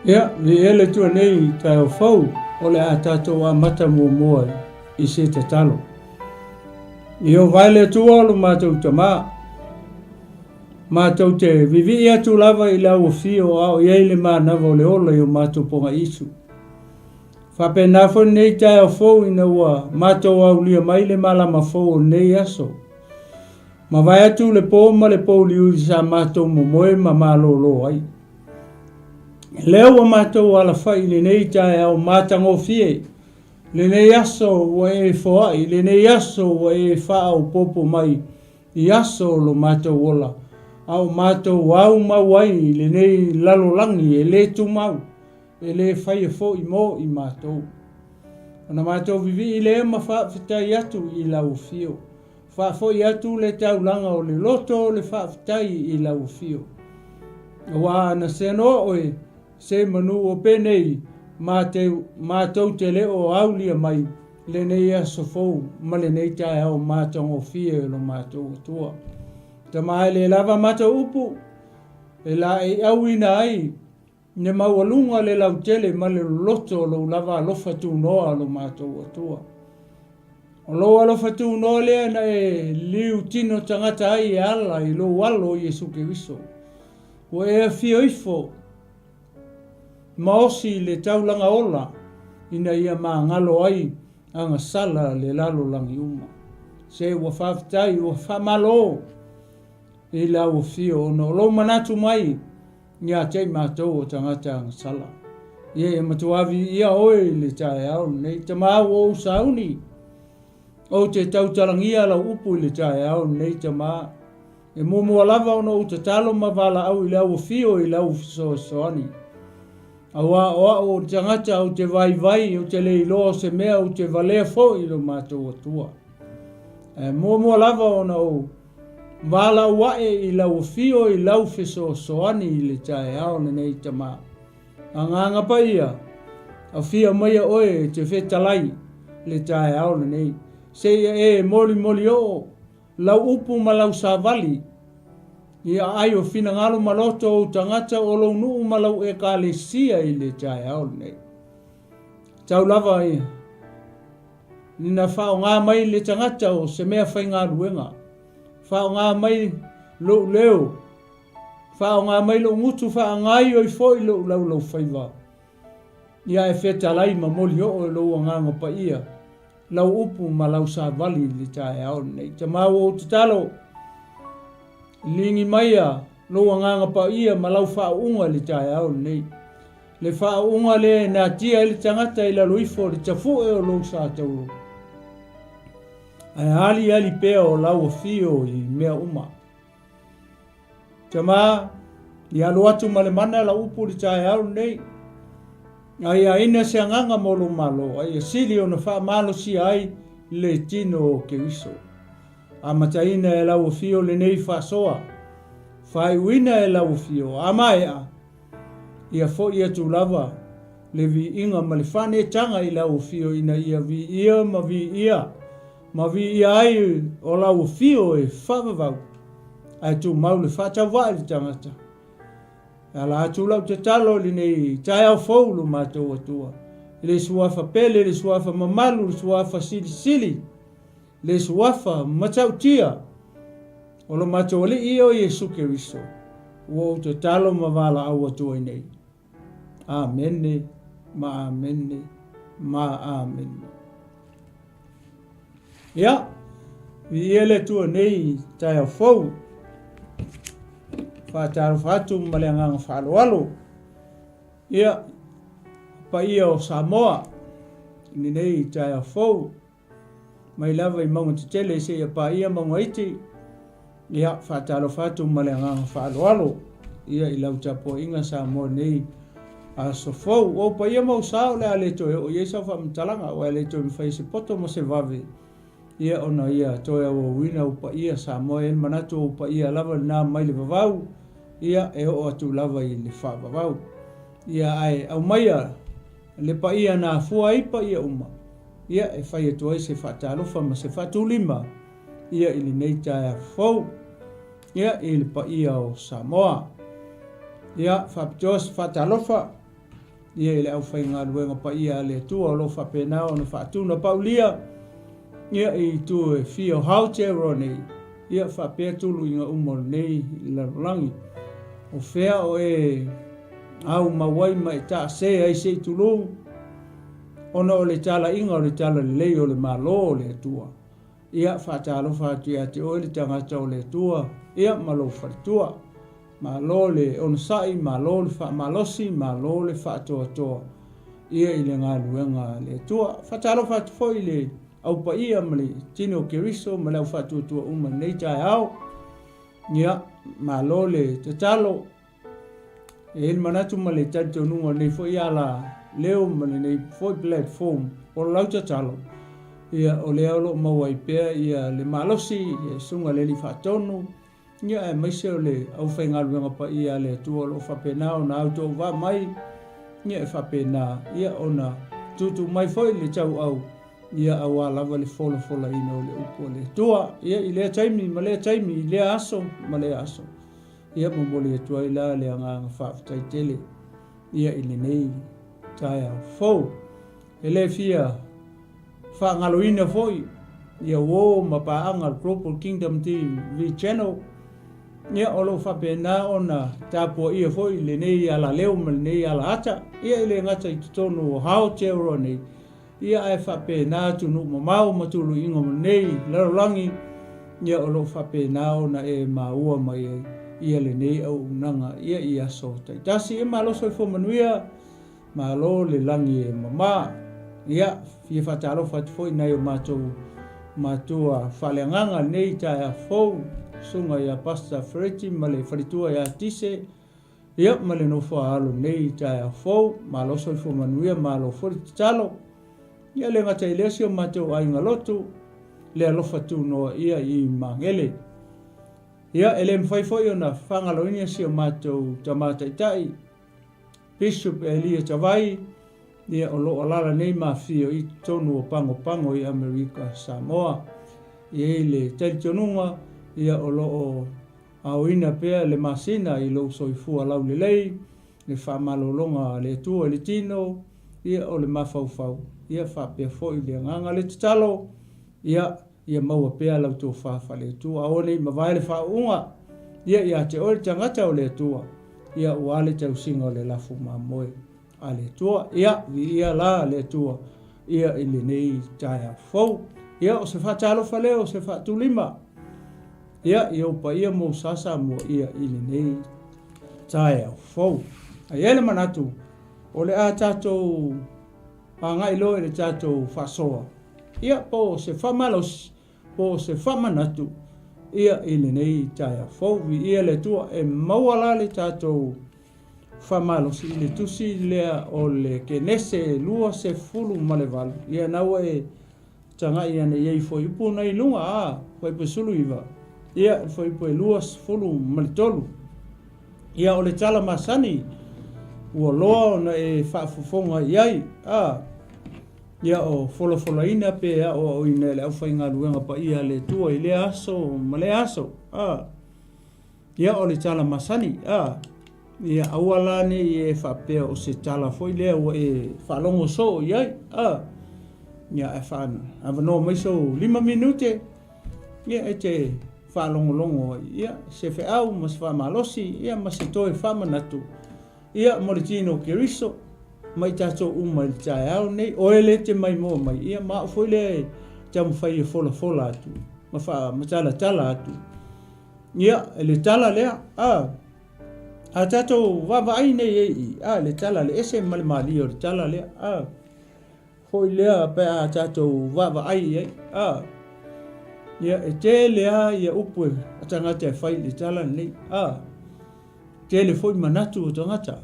Ia, ni ele tua nei tai o fau, o le a tātou a mata mua I se te talo. I o vaile tua o lo mātou ta maa. Mātou te vivi ia tu lava I lau o fio au I eile maa nava o le ola I o mātou ponga isu. Whape nafo nei tai o fau ina ua mātou au lia maile malama fau o nei aso. Ma vai atu le pō ma le pō liu sa mātou mo moe ma mālolo ai. Leo wa mātou ala whai le nei tai au mātango fie. Le nei aso wa e whaai, le nei aso wa e whaau popo mai. I aso lo mātou ola. Au mātou au mawai le nei lalolangi e le tu mau. E le whai e fo I mo I mātou. Ana mātou vivi I le ema whaafitai atu I lau fio. Whaafoi atu le taulanga o le loto le whaafitai I lau fio. Wa na seno oe. Se manu o penei mātou te leo aulia mai le nei aso fou ma le nei tae au mātongo fie lo mātou tua. Ta mai le lava mātou upu e la e au ina ai ne maualunga le lau tele ma le loto lo lava alofa tu noa lo mātou tua. O lo alofa tu noa lea na e liu tino tangata ai e ala I lo walo Yesu ke wiso. O e fio ifo maosi le taulanga ola ina ia ngalo ai anga sala le lalo langi uma. Se ua whaafitai ua whamalo I lau fio ono lo manatu mai ia tei mātou o tangata anga sala. Ia e matuavi ia oe le tae au nei te mau o sauni. O te tautalangia lau upu le tae au nei te maa. E mumu alava ono o te talo mavala au I lau fio I lau soani. Awa o tangata o te vai o te leilo se mea o te valea fo I lo mātou atua. Mua lava ona o wala wae I lau fio I lau fiso soani I le tae ao nei tama. Anganga pa ia, a fia maia oe te whetalai le tae ao nei. Se e moli o, lau upu ma lau savali. Ia ai o fina ngalo maloto o tangata o lo nuu malau e ka le sia I le tae au nei. Tau lava ia. Nina whao ngā mai le tangata o se mea whai ngā ruenga. Whao ngā mai lo leo. Whao ngā mai lo ngutu whao ngai o I fo I lo lau whaiwa. Ia e whetalai ma moli o lo nganga pa ia. Lau upu ma lau sa vali le tae au nei. Te mau o te talo. Lingi maia loa nganga pa ia malau whaunga le tae au nei. Le whaunga le na tia le tangata I la loifo le tafu e o lo sa tau. Ai ali pea o lau o fio I mea uma. Tama I alo atu ma le mana la upu le tae au nei. Ai aina se anganga molo malo. Ai sili o na wha malo si ai le tino o ke wiso. A mataina e lau fio le nei whasoa. Whai wina e lau fio. A mai a. Ia fo ia tu lava. Le vi inga ma le whane tanga I lau fio ina ia vi ia ma vi ia. Ma vi ia ai o lau fio e whavavau. Ai tu mau le whatawai le tangata. Ala atu lau te talo le nei tai au fōlu mātou atua. Le suafa pele, le suafa mamalu, le suafa sili. Le suafa matautia o lo mātou ali I o Yesu ke riso. Ua o te talo mavala au atua I nei. Amene, ma amene, ma amene. Ia, vi ele tua nei tai au fau. Whātaru whātu ma le anganga whaaloalo. Ia, pa ia o Samoa. Ni nei tai au fau. Mai lava I maunga te tele se ia pa ia maunga iti. Ia whaatalo whātu ma le anganga whaaloalo. Ia I lau tapo inga Samoa nei a so fau. O pa ia mau sao le aleto e o Iesa whaamtalanga o aleto I whai se poto mo se vave. Ia ona ia toia o wina o pa ia Samoa en manatu o pa ia lava nā mai le vavau. Ia e o atu lava I le wha vavau. Ia ai au maia le pa ia nā fua I pa ia uma. Ia e whai atu ai se whaatalofa ma se whaatulima. Ia I le nei tae fau. Ia I le pa ia o Samoa. Ia whaapitoa se whaatalofa. ia i le au whainga luenga pa ia le tua lo whapena o na whaatuna paulia ia i tu e fio hau te rone ia whapea tulu inga umol nei i la rangi o whea o e au mawai mai ta se ai se tulu ona o le tala inga o le tala le lei o le malo o le tua ia whaatalo whaatia te o le tangata o le tua ia malo whatua malo le onasai malo le whaamalosi malo le whaatoa toa ia i le ngā luenga le tua whaatalo whaatufoi le au pa ia mali tino keriso ma lau whaatua tua uma nei tai au ia malo le tatalo e il manatu ma le tanto nunga nei fo ia la leo ma nei fo platform o lau tatalo ia o le alo mawai pea ia le malosi ia sunga le li whaatonu ia e maise o le au whainga luenga pa ia le tua lo whapena o na auto wa mai ia e whapena ia o na tutu mai foi le tau au ia awa lava le fola ina o le upo le tua ia i lea taimi ma lea taimi i lea aso ma lea aso ia mamoli e tua i la le anga whaafitai tele ia i le nei taia fau e le fia whaangaloina foi ia wo ma paanga Global Kingdom Team V-Channel ia o lo whapena o na tāpua ia foi le nei ala leo ma le nei ala ata ia i le ngata i tutonu o hao te oro nei ia e whapena tunu mamau matulu ingo nei larolangi ia o lo whapena o na e maua mai ia le nei au unanga ia i aso taitasi e malo soi fo manuia malo le langi e mama ia fia whatalo whatfoi nei o matua whaleanganga nei tai a fau sunga ia pasta freti ma le wharitua ia tise ia ma le no whaalo nei tai a fau malo soi fo manuia malo fori talo ia le ngata ilesi o matau ai ngalotu le alofa tu noa ia i mangele ia ele mwhaifoi o na whangaloinia si o matau tamata itai Bishop Elia Tawai ia o lo alala nei mawhio i tonu o pango i Amerika Samoa ia i le telitonunga ia o lo o auina pea le masina i lo soifua lau le lei le whamalolonga le tua le tino ia o le mawhauwhau ia whapea foi le nganga le tatalo ia maua pea lau tō whawha le tua aone mawai le whaunga ia te ore tangata o le tua ia uale tau singa o le lafu mamoe a le tua ia la le tua ia ili nei taia fau ia o se whatalo whaleo se whatulima ia upa ia mo sasa mo ia ili nei taia fau a ele manatu o le a tatou ngai loe le tatou whasoa ia po se whamalos po se whamanatu ia ili nei taia fau ia le tua e mauala le tatou whamalos i le tusi lea o le kenese lua se fulu malevalu ia naua e tangai ane iei foi upu nei lunga foi pe sulu iwa ia foi pe lua se fulu malitolu ia o le tala masani ua loa na e whaafofonga iai ia o folofolaina pe o ina le au whainga luenga pa ia le tua i le aso ma le aso ia o le tala masani ia awala ne e whapea o se tala foi lea ua e whalongo so iai ia e whan awano mai so 5 minute ia e te whalongolongo ia se wheau ma se whamalosi ia ma se toe whamanatu ia mo le tino keriso mai tatou uma i tae au nei o ele te mai mo mai ia ma foi le tamu whai e fola atu ma tala atu ia le tala lea a tatou wawai nei le tala le ese mali o le tala lea foi lea pe a tatou wawai ia e te lea ia upu a tangata e whai le tala nei te le foi manatu o tangata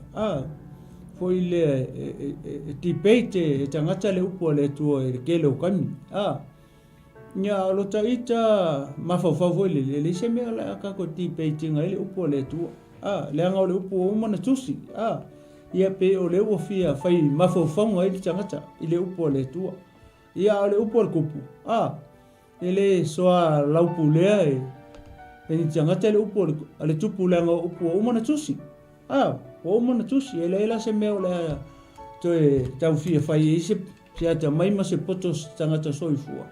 foi le debate e tangata le upu le tua e kele o kami ia lo taita mafawhau foi le se mea la kako debate ngai le upu le tua le anga o le upu o mana tusi ia pe o le ua fia whai mafawhau ngai le tangata i le upu le tua ia o le upu le kupu ele soa laupu lea e ni tangata le upu le tupu le anga upu o mana tusi o mana tusi ele se mea toe tau fia fai ise pia ta mai ma se poto tangata soifua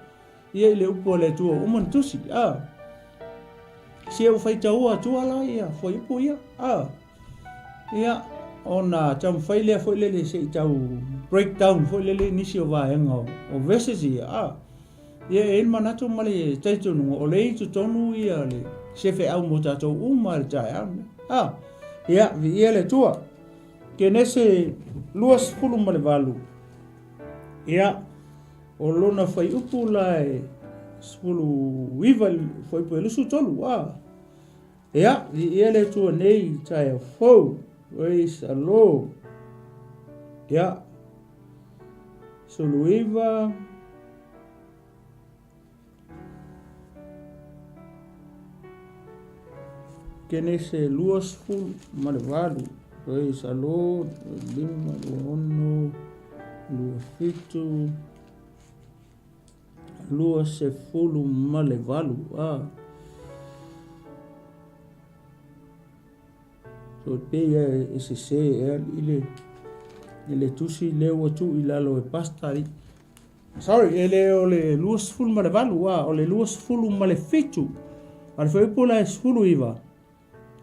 ia le upo le tua uman tusi se o fai tau atua la ia foi upo ia ia ona tau fai le foi le se tau breakdown foi le nisi o vaenga o verses ia ia manatu male taitonu o le tu tonu ia le se fe au mo tatou umal tai ia vi ia le tua ke nese luas fulu male valu ia o lona fai upu lai fulu wival foi po lusu tolu ia vi ia le tua nei tai fo Praise the Lord. Ya. Suluiva. Kenese luas full malevado. Praise the Lord. Lima, luono, luafitu. Luas se full malevado. So peia ese se ile tusi leo tu ilalo e pastari. Sorry, ele ole luas full malevalo ole luas full malefitu. Al foi pola es full iva.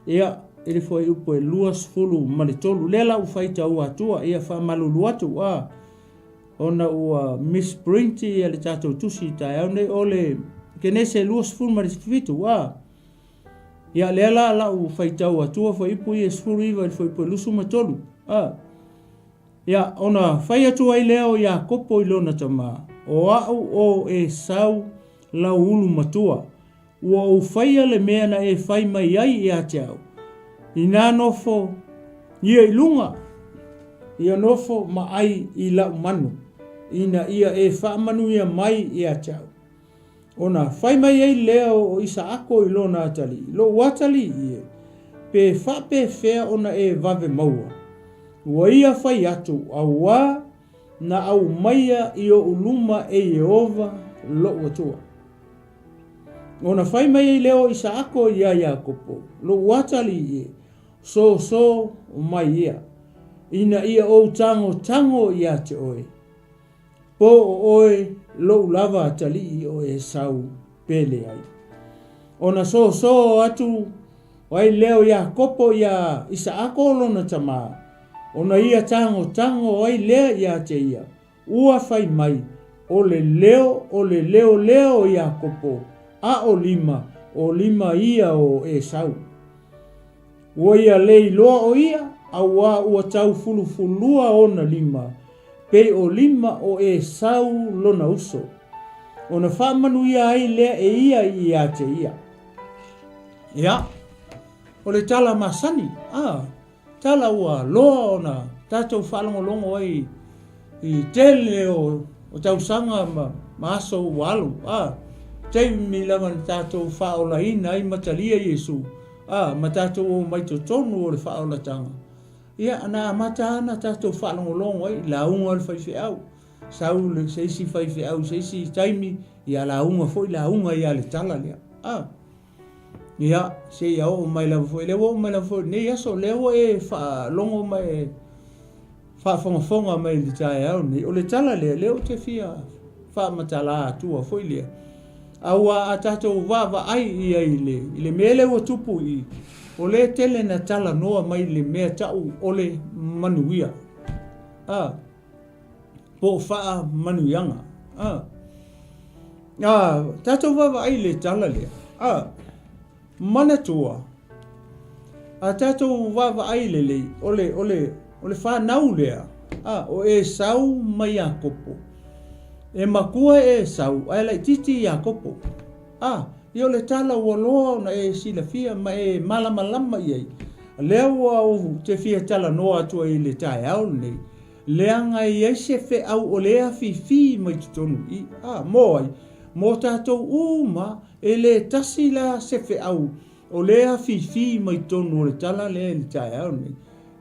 Ia ele foi upo luas full maletolu lela u faita u atua ia fa malulu atu ona u misprinti ele tato tusi ta one ole kenese luas full malefitu ia lela la u faitau atua foi ipu i esfuru iwa foi po lusu matolu ia ona fai atua i leo ia kopo i lona tama o au o e sau la ulu matua ua u faia le mea na e fai mai ai ia tiau ina nofo ia ilunga ia nofo ma ai i la manu ina ia e fa manu ia mai ia tiau ona fai mai ai leo o Isaako i lona atali. Lo watali ie. Pe fa pe fea ona e vave maua. Ua ia fai atu aua na au maia i o uluma e Yehova lo watua. Ona fai mai ai leo Isaako ia Yakopo. Lo watali ie. So mai ia. Ina ia o tango ia te oe. Po oe lo lava atali o e sau pele ai. Ona so atu wai leo Yakopo ia Isaako lona tama. Ona ia tango wai lea ia te ia. Ua fai mai o le leo Yakopo o lima ia o e sau. Ua ia lei loa o ia aua ua tau fulufulua ona lima. Pe o lima o e sau lona uso. Ona whamanu ia ai lea e ia te ia. Ia. O le tala masani. Tala ua loa ona. Tātou whalongolongo ai. I tele o tausanga maaso walu. Tei milaman tātou whaola ina ai matalia Yesu. Ma tātou o maito tonu o le whaola tanga. Ia ana mata ana tātou whalongolongo ai launga le whaiwheau. Sau le seisi whaiwheau, seisi taimi ia launga foi launga ia le tala lea. Ia se ia o mai la foi lewo mai la foi nei aso lewo e whalongo mai whafonga mai le tae au nei o le tala lea leo te fia whamatala atua foi lea. Aua a tātou wawa ai ia i le mele o tupu i o le tele na tala noa mai le mea tau o le manuia. Po faa manuianga. Tātou wawa ai le tala lea. Mana tua. Tātou wawa ai le lei o le faa nau lea. O e sau mai Yakopo. E makua e sau, ai lai titi Yakopo. Io le tala ua loa na e sila fia ma e malama iei. Lea ua o te fia tala noa atua i le tae au nei. Lea ngai e se fe au o lea fi mai tutonu i. Moai, mo tātou uma e le tasi la se fe au o lea fi mai tonu o le tala lea le tae au nei.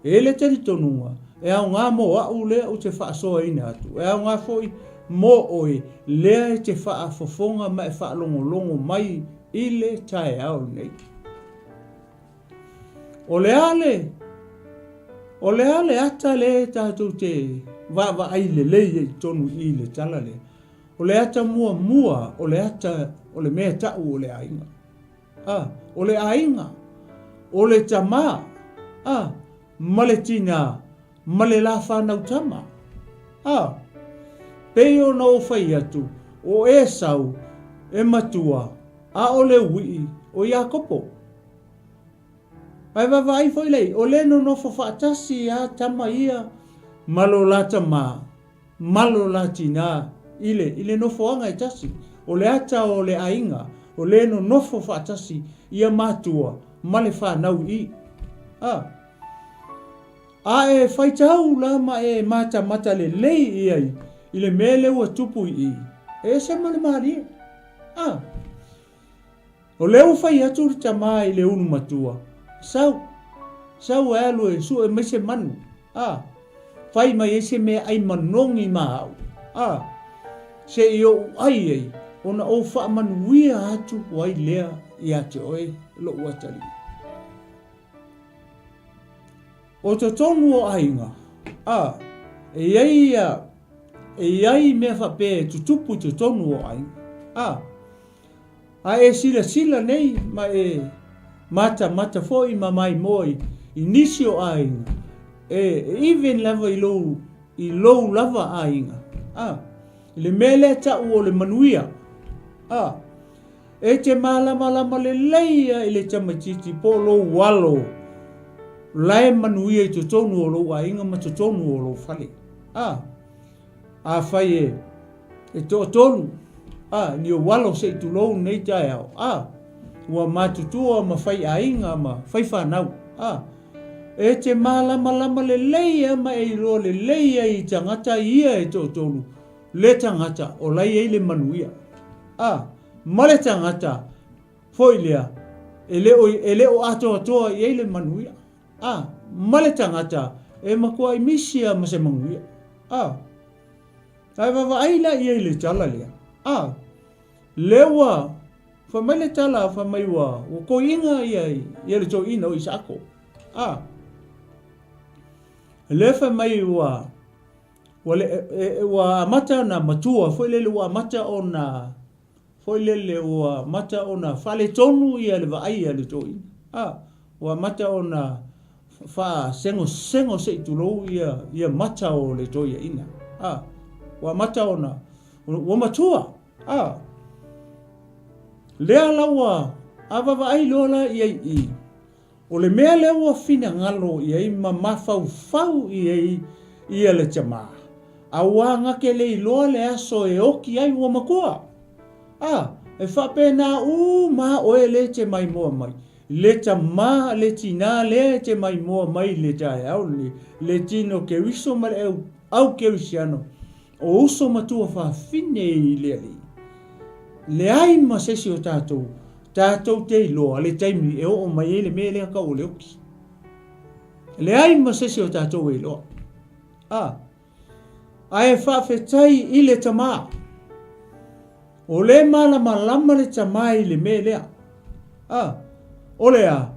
E le tari tonunga, e au ngā mo au lea o te whaasoa ina atu. E au ngā foi mo oe lea e te whaafofonga mai whaalongolongo mai i le tae au nei. O le ale ata le tātou te va ai le i tonu i le tala le. O le ata mua, o le ata, o le mea tau o le ainga. O le ainga, o le tama, ma le tina, ma le la whanau tama. Peo na o whai atu, o e sau, e matua, a o le ui, o Iakopo. Ai vai foi lei, o le no fo fatasi a tama ia, malo la tama, malo la tina, ile no fo anga tasi, o le ata o le ainga, o le no fo fatasi ia matua, male fa nau i. A e fai tau la ma e mata le lei iai, ile mele ua tupu i. E se male maari. O leo fai atu tama i le unu matua. Sau e alu e su e mese manu. Fai mai ese me ai manongi ma au. Se i o ai ei, ona o wha manuia atu wai lea i ate oe lo uatari. O te tonu o ainga, e iai mea whape tutupu te tonu o ainga. A e sila nei, ma e mata foi ma mai moi, i nisi o ainga, even lava i lou lava ainga. Le mele tau o le manuia. E te malama le leia i le tamatiti po lo walo. Lai manuia i te tonu o lo ainga ma te tonu o lo fale. A fai e to tonu. Ni o walo se tu lo nei tai au. Ua matutua ma fai ainga ma fai whanau. E te malama le leia ma e lo le leia i tangata ia e to tonu. Le tangata o lai e le manuia. Ma le tangata foi lea e le o atoa i e le manuia. Ma le tangata e makua i misia ma se manuia. Tai wawa aila i e le tala lea. Lewa fa mai le tala fa mai wa o ko inga i le to ina o isako. Le fa mai wa mata na matua foi le wa mata ona foi le wa mata ona fale tonu ia le vai le to ina. Wa mata ona fa sengo se tulo ia mata o le to ia ina. Wa mata ona wa matua. Lea lawa avava ai lola i o le mea lea ua fina ngalo i ma mafau i le tama. A wanga ke le loa le aso e oki ai ua makua. E whape na ma oe le te mai moa mai. Le tama le tina le te mai moa mai le tae au le tino ke wiso ma le au ke wisiano. O uso matua wha fine i le ali. Le ai ma sesi o tātou te iloa, le taimi e o mai ele me le ka o le oki. Le ai ma sesi o tātou e iloa. A e whawhetai i le tama. O le malama le tama i le me lea. O le a.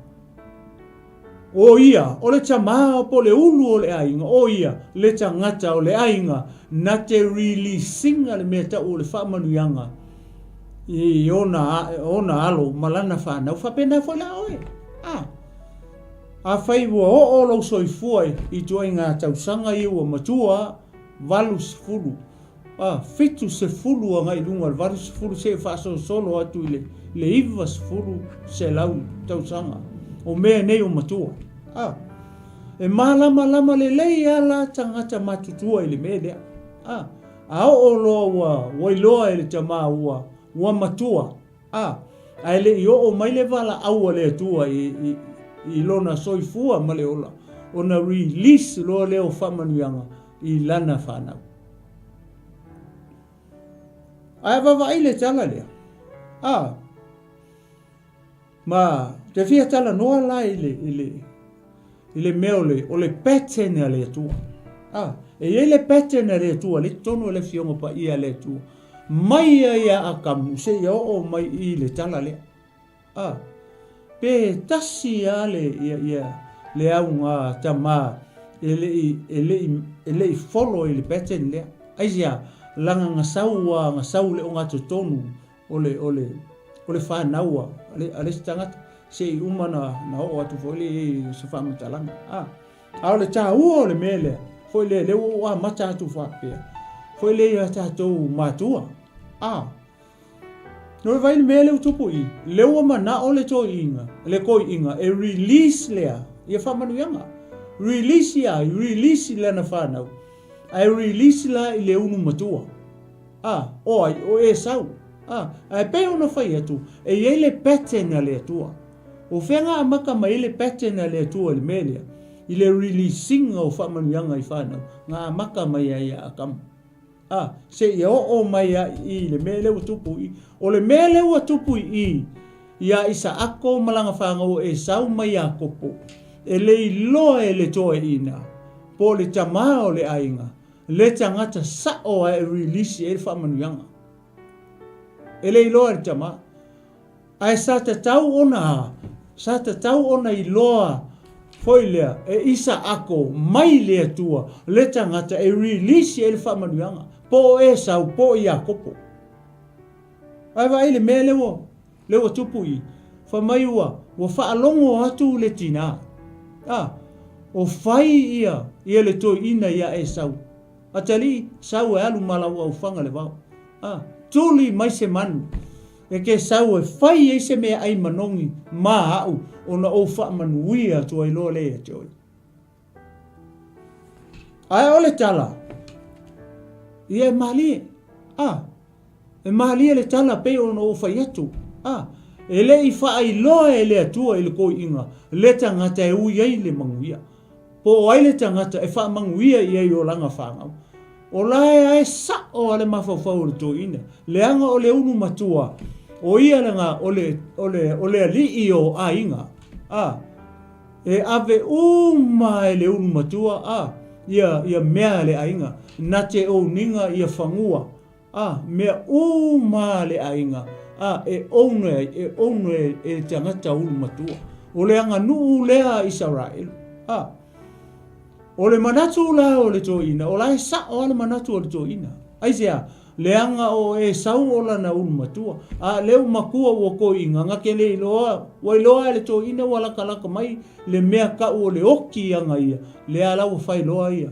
O ia, o le tama o po le ulu o le ainga. O ia, le tangata o le ainga. Na te releasinga le mea ta o le whamanuianga. I ona alo malana whanau whapena foi la oe. A whai ua o lo soifua i tua ngā tausanga i ua matua valu se fulu. Fitu se fulu a ngai lunga valu se fulu se whaso solo atu i le iwa se fulu se lau tausanga. O mea nei o matua. E malama le lei ala tangata matutua i le mea lea. A o loa wailoa i le tama ua matua. Ai le i o mai le vala aua le atua i lona soifua ma le ola. Ona release loa leo whamanuianga i lana whanau. Ai wawa i le tala lea. Ma te fia tala noa la i le mea o le pattern a le atua. E le pattern a le atua, le tono le fionga pa ia le atua. Mai ia a kamu se ia o mai i le tala lea. Pe tasi a le au ngā tama ele i follow ele pattern le ai sia langa ngasau le onga tonu ole fa naua ale stanga se umana na o atu fole se fa mtalanga ole cha ole mele foi le wa mata tu fa pe foi le ya ta to matua no vai mele utupu i le wa mana ole to inga le ko inga e release le ia fa manu yanga release le na fa na ai release la le unu matua o e sau ai pe ona fai atu e ele pattern le tua o fenga maka mai le pattern le tua le mele ile releasing o fa manu yanga i fa na nga maka mai ai akam se ia o mai i le mele utupu i o le mele utupu i ia isa ako malanga fanga o e sau mai a kopo e le iloa e le toe ina po le tama o le ainga le tangata sa o e release e fa manuanga e le iloa le tama ai sa te tau ona iloa foi lea e isa ako mai le tua le tangata e release e fa manuanga po e sau po ia kopo ai vai le mele le tupu i fa mai wa fa alongo atu le tina o fai ia le to ina ia e sau atali sau e alu malawa o fanga le vau tuli mai se manu e ke sau e fai e se me ai manongi ma au ona o fa manuia to ai lo le toi ai ole tala ia mali e mali le tala pe ona o fai atu ele i fa ai lo ele atua ele ko inga le tangata e ui ai le manguia po ai le tangata e fa manguia i ai o langa fanga o lai ai sa o ale mafafau le to ina le anga o le unu matua o ia langa ole ali i o a inga e ave uma le unu matua ia mea le ainga na te o ninga ia fangua mea uma le ainga e one e tangata ulu matua o le anga nuu lea Israel o le manatu la o le toina o lai sa o le manatu o le toina ai sea le anga o e sau o lana ulu matua leu makua o ko inga ngake le iloa o iloa le toina wala kalaka mai le mea ka o le oki anga ia le ala o fai loa ia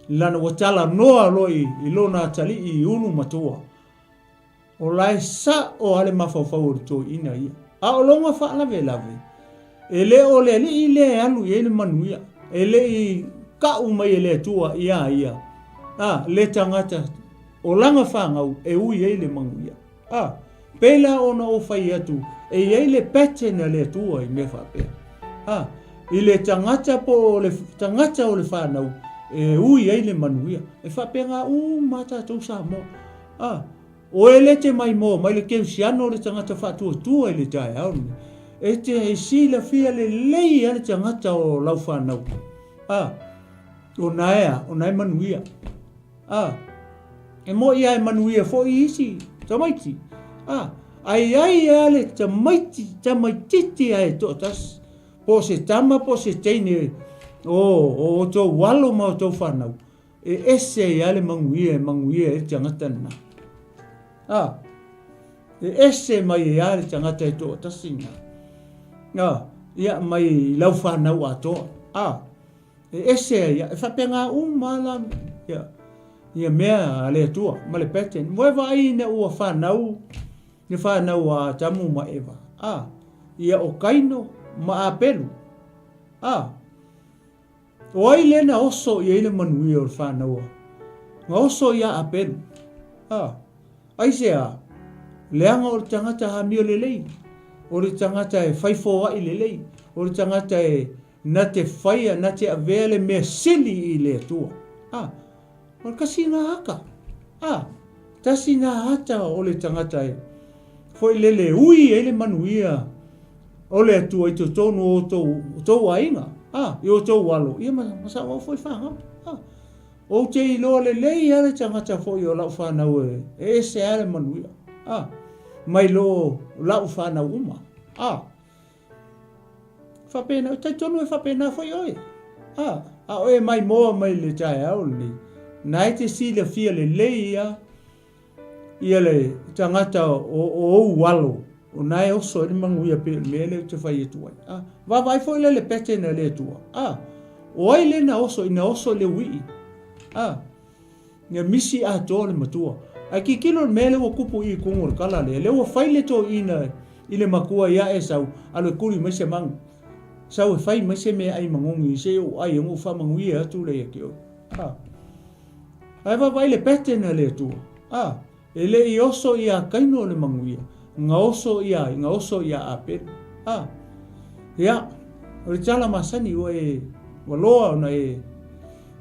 lana watala noa loi ilona tali i ulu matua o lai sa o ale mafafau to ina ia o longa fa lave ele o le li ile alu ele manuia ele i ka mai ele tua ia le tangata o langa fangau e ui ele manguia pela ona o fai atu e ele pattern le tua i me fa pe ile tangata po le tangata o le fanau e ui ele manuia e fa pe nga mata to sa mo o ele te mai le ke siano le tangata fa tu ele tai au e te e sila fia le lei ale tangata o lau whanau o nai manuia e mo ia e manuia fo i isi tamaiti ai ale tamaititi ai totas po se tama po se teine o to walo ma to whanau e ese ale manguia e tangata na e ese mai ale tangata e to tasinga ia mai lau whanau ato e ese ia e whapenga mala ia mea ale tua ma le pattern moe vai ne ua whanau ni whanau a tamu ma eva ia o kaino ma apelu o ai lena oso ia ile manui o whanau nga oso ia apelu ai sea leanga o tangata ha mio lelei o le tangata e faifo wa i lelei o le tangata e na te whaia na te avele me sili i le tua o kasi nga haka tasi nga hata o le tangata e foi lele ui e le manuia o le atua i to tonu o tau ainga i o tau walo ia masa o foi whanga o te ilo le lei ale tangata foi o lau whanau e se ale manuia mai lo lau whanau uma whapena, tai tonu e whapena foi oi a oe mai moa mai le tae au le nai te sila fia le leia ia le tangata o walo o nai oso ni manguia pe mele te fai tu ai va vai foi le pete na le tu o ai le na oso ina oso le wi nga misi a tole matua ai ki kilo mele o kupu i kungur kala le o fai le to ina ile makua ia e sau alo kuri mai se mang sau fai mai se me ai mangungi se o ai ngo fa mangui atu le ke o ai va vai le pete na le tu ele i oso ia kaino le manguia nga oso ia ape ia o tala masani o e waloa na e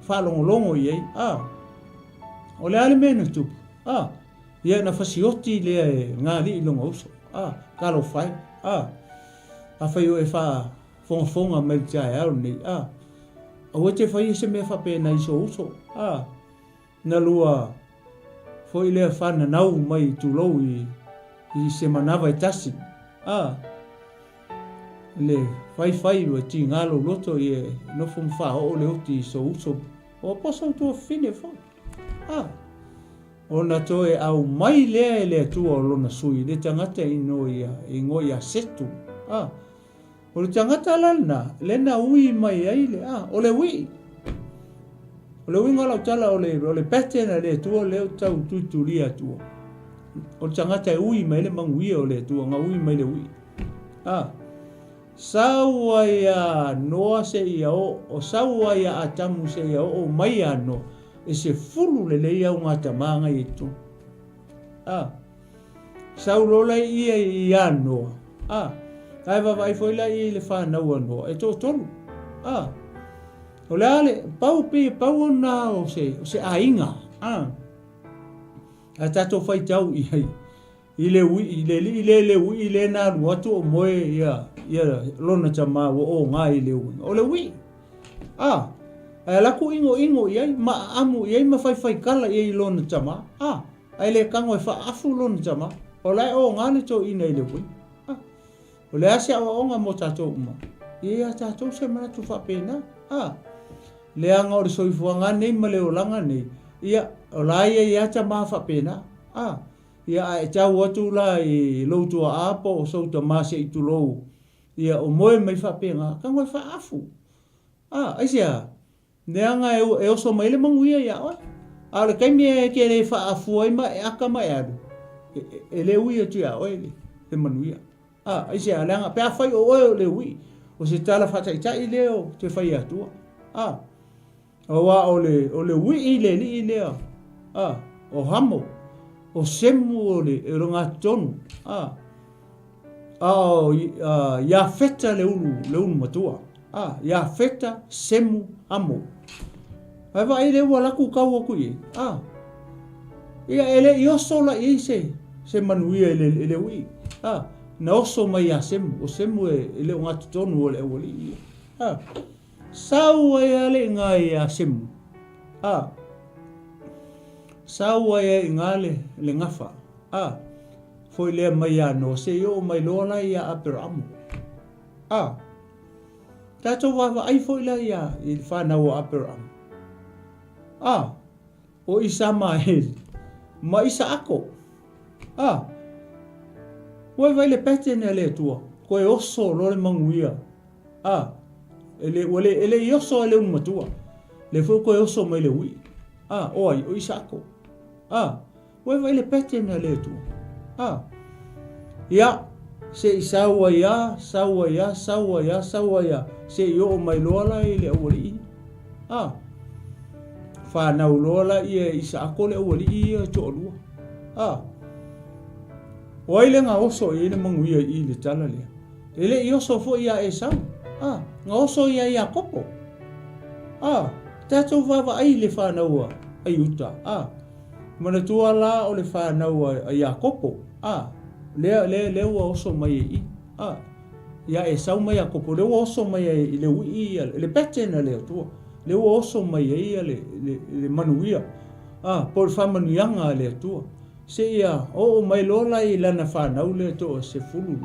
fa longo ia o le ale mena tu ia na fasioti le ngali longo oso kalo fai a fai o e fa fonga mai tai au ni o te fai se me fa pe na iso uso na lua foi le fa na nau mai tu lo i se manava i tasi le fai o ti ngalo loto i no fum fa o le uti so uso o poso tu fine fo o na to e au mai le tu o lona sui le tangata ino ia ingo ia setu o le tangata lana le na ui mai ai le o le ui ngala tala o le patena le tu o le tau tuturia tu o tangata ui mai le mangui o le tu nga ui mai le ui sawa ya noa se ia o sawa ya atamu se ia o mai ano e se fulu le ia unga tamanga i tu saulola ia noa ai vai foi la i le fa na no e to tolu o le ale pau na o se ainga a tato fai tau i le ui i le na ruatu o moe ia lona tama o ngā i le ui o le ui ai laku ingo iai ma amu iai ma fai kala iai lona tama ai le kango e fa afu lona tama o lai o ngane to ina i le ui o le asia o onga mo tato uma ia tato se mana tu fa pena le anga o le soifuanga nei ma le olanga nei ia o lai ia tama fa pena ia e tau atu la i loutua apo o souta mase i tulou ia o moe mai fa pena kango e fa afu ai sia neanga e oso mai le manguia ia oi ale kai me ke le fa afu ai ma e aka mai adu e le ui atu ia oi le manuia ai sia langa pe afai o le ui o se tala fata i leo te fai atu o wa o le ui i le o hamo o semu o le ronga tonu ia feta le unu matua ia feta semu amo ai va ile wala ku kau aku ye ia ele ioso la i se manuia ele ui na oso mai ia semu o semu ele unga tonu o le wali saua ia le ngai ia semu saua ia ngale le ngafa foi le mai ano se yo mai lola ia Abraham tato wa ai foi la ia il fa na o Abraham o Isamael ma Isaako vai le pete ne le tua ko e oso lo le manguia ele oso ele un matua le foi ko e oso mai le ui oi o Isaako vai le pete ne le tua ia se isaua ia se yo mai lola ile ori fa na lola ia Isaako le ori ia to lua o ile nga oso ile manguia ile tala le ele ioso fo ia Esau nga oso ia kopo tato vava ai le fa na ua ai uta mana tua la o le fa na ua ia kopo le ua oso mai ia Esau mai kopo le ua oso mai ile ui le petena le tua le ua oso mai ia le manuia por fa manuianga le tua se ia o mai lola i lana whanau le to se fululu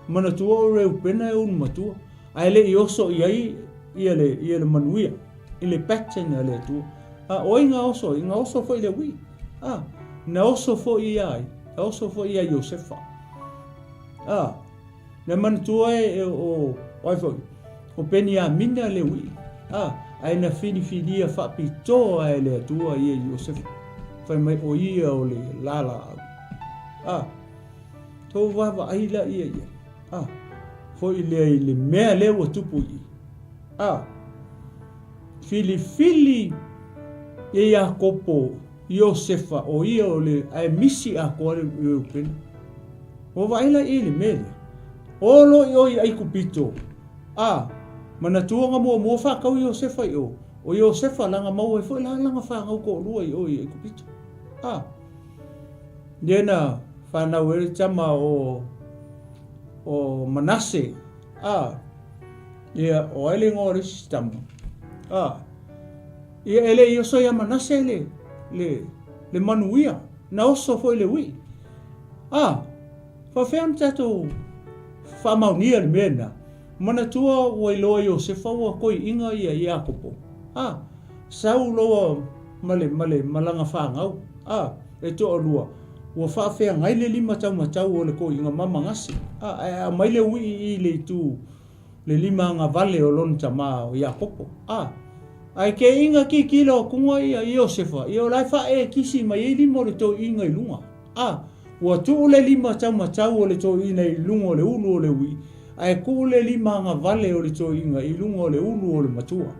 mana tua o reu pena e un matua ai le i oso i ai ia le manuia i le pattern le tu o inga oso fo i le wi na oso fo i ai oso fo i Iosefa na man tu o fo o Beniamina le wi ai na fini fa pito ai le tu i Iosefa fa mai o ia o le lala to va ai la ia fo i le mea le o tupu i fili e Iakopo Iosefa o ia o le ai misi a ko le pena o vai la i le mea o lo i ai kupito mana tuanga mo fa kau Iosefa o Iosefa langa mau e fo langa fa ngau ko lua i ai kupito dena fa na we chama o Manase ia o ele ngore sistema ia ele io so ia Manase le manuia na oso foi le wi fa fem tato fa maunia le mena mana tua o lo Iosefa o koi inga ia Iakopo sau lo male malanga fa ngau e to lua o fa fe ngai le 5 matau o le ko inga mama ngasi mai le wi i le tu le 5 nga vale o lon tama o Iakopo ai ke inga ki kilo kunga ia Iosefa io lai fa kisi mai i mo le to inga i lunga o tu le 5 matau o le to inga i lunga le ulu o le wi ai ku le 5 nga vale o le to inga i lunga o le ulu o le matua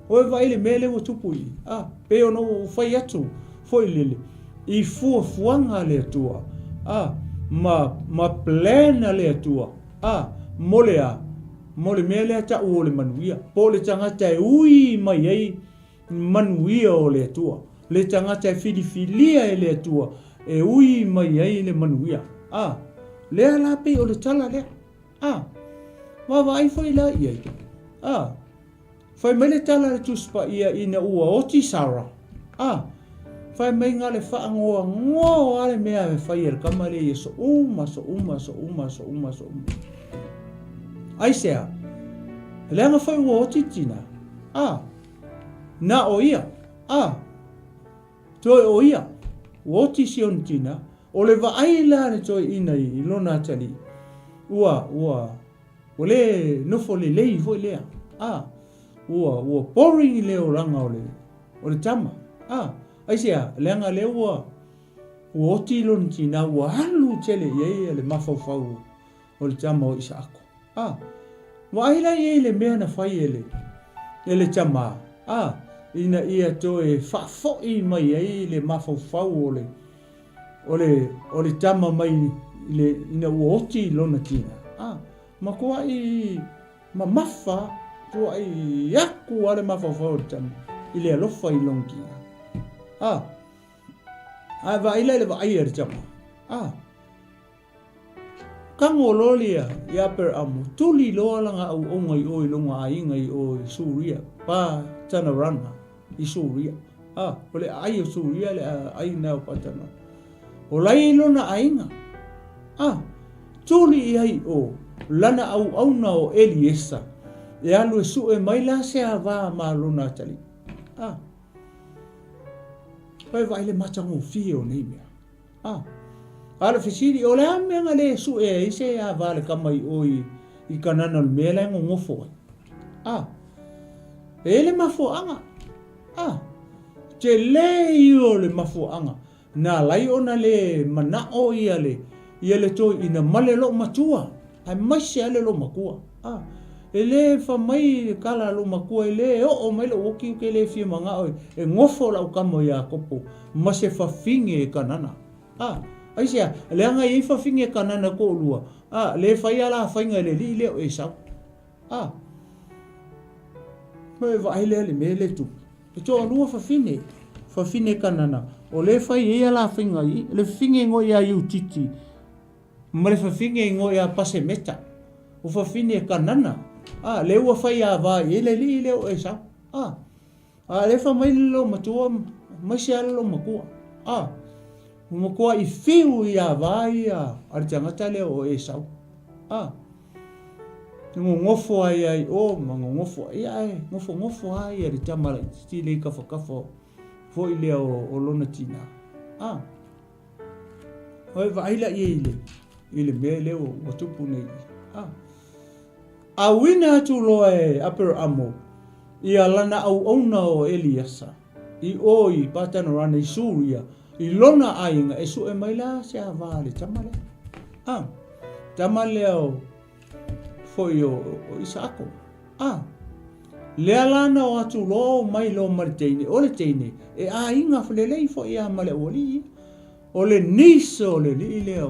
o vai le mele o tupu i pe ono fai atu foi lele i fuanga le tua ma plena le tua mole mele ta o le manuia po le tangata ui mai ai manuia o le tua le tangata filia e le tua e ui mai ai le manuia le ala pe o le tala le wa vai foi la ia fai mele tala le tuspa ia ina ua oti Sara fai mai ngale fa ngo ale mea fai el kamale so uma ai sea le nga fai wo titina na o ia to o ia wo ti sion tina o le va ai la le to ina i lona tali ua ole no fo le lei vo le ua boring le o ranga o le tama ai sea le nga le ua o ti lon tina ua halu tele ye le mafau o le tama o Isako wa ai la ye le mea na fai ele tama ina ia to e fa fo i mai ai le mafau o le tama mai le ina o ti lon tina ma ko ai ma mafa to ai yaku ale mafau tama ile alofa i longi va ile va ai er tama kango lolia ya per amu tuli lo langa au ngai o longa ai ngai o Suria pa tana rana i Suria ole ai o Suria le ai na patana o lai lona ainga tuli ai o lana au na o Eliesa e alu su e mai la se va ma lona tali vai le matango fio nei mea ala fisiri o le amenga le su e ise vale kamai oi i kanana le mele ngofo ele mafoanga te le io le mafoanga na lai ona le mana o ia le to ina male lo matua ai mai se ale lo makua ele fa mai kala lo makua ele o mai lo oki ke le fi manga oi e ngofo la kamo Iakopo ma se fa finge kanana ai sia le anga i fa finge kanana ko lua le fai ala fainga le li le o Esau me vai le mele tu to lua fa fine kanana o le fai ala fainga i le finge ngo ia yu titi ma le fa finge ngo ia pase meta o fa fine kanana le ua fai ava i le li le o Esau le fa mai lo matua mai sia lo makua mo ko I fiu ia vai ar tangata le o Esau ngofo ai o ma ngofo ai ngofo ai ri tamala stile kafo fo ile o lona tina oi vai la ile mele o tupu nei a wina tu loe upper amo ia lana au ona o Eliasa i oi patana rana i Suria i lona ainga e su e maila se avale tamale o foi o Isako lea lana o atu lo mai lo marteine o le teine e a inga fulelei fo ia male oli o le niso o le li le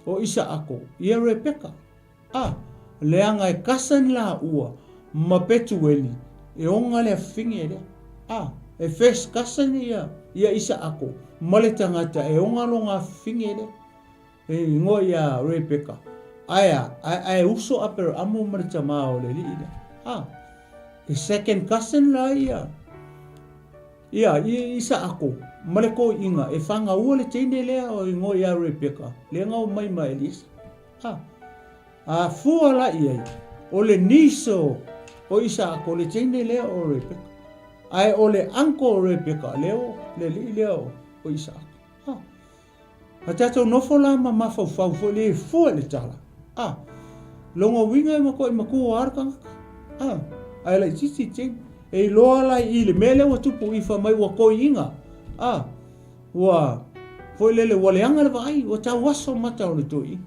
o Isako ia Rebeka leanga e kasan la ua ma Petueli e onga le finge le e fes kasan ia Isako ma le tangata e onga longa finge le e ngo ia Rebeka ai uso aper amo marcha mao le lile the second cousin la ia Isako maleko inga e fanga ua le teine lea o ngo ia Rebeka le ngau mai Elisa fua la ia o le niso o Isako le teine lea o Rebeka ai o le anko Rebeka leo le lile o Isako Atato nofo la ma fau fo le fua le tala longo winga ma ko arka ai la titi ting e loa la i le mele wa tupu i fa mai wa ko inga wa foi lele wa le anga le vai wa ta waso mata o le toi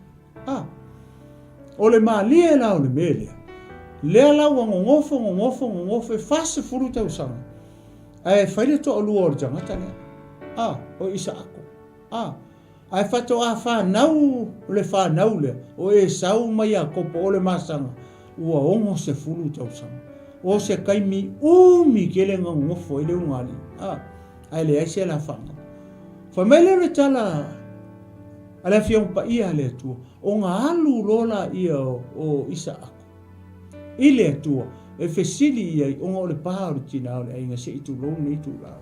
o le malie la o le mele le la wa ngofo e fase furu te usanga ai fai le to o luor janga tane o Isako ai fato fa nau le fa nau le o e sau mai a kopo o le masanga ua ongo se fulu tau sama o se kaimi umi kele ngofo ile ungali ai le ai se la fanga fa mele le tala ala fiong pa ia le tu o nga alu lola ia o Isako ile tu e fesili ia ongo le paru tina o ai nga se itu lo ni tu la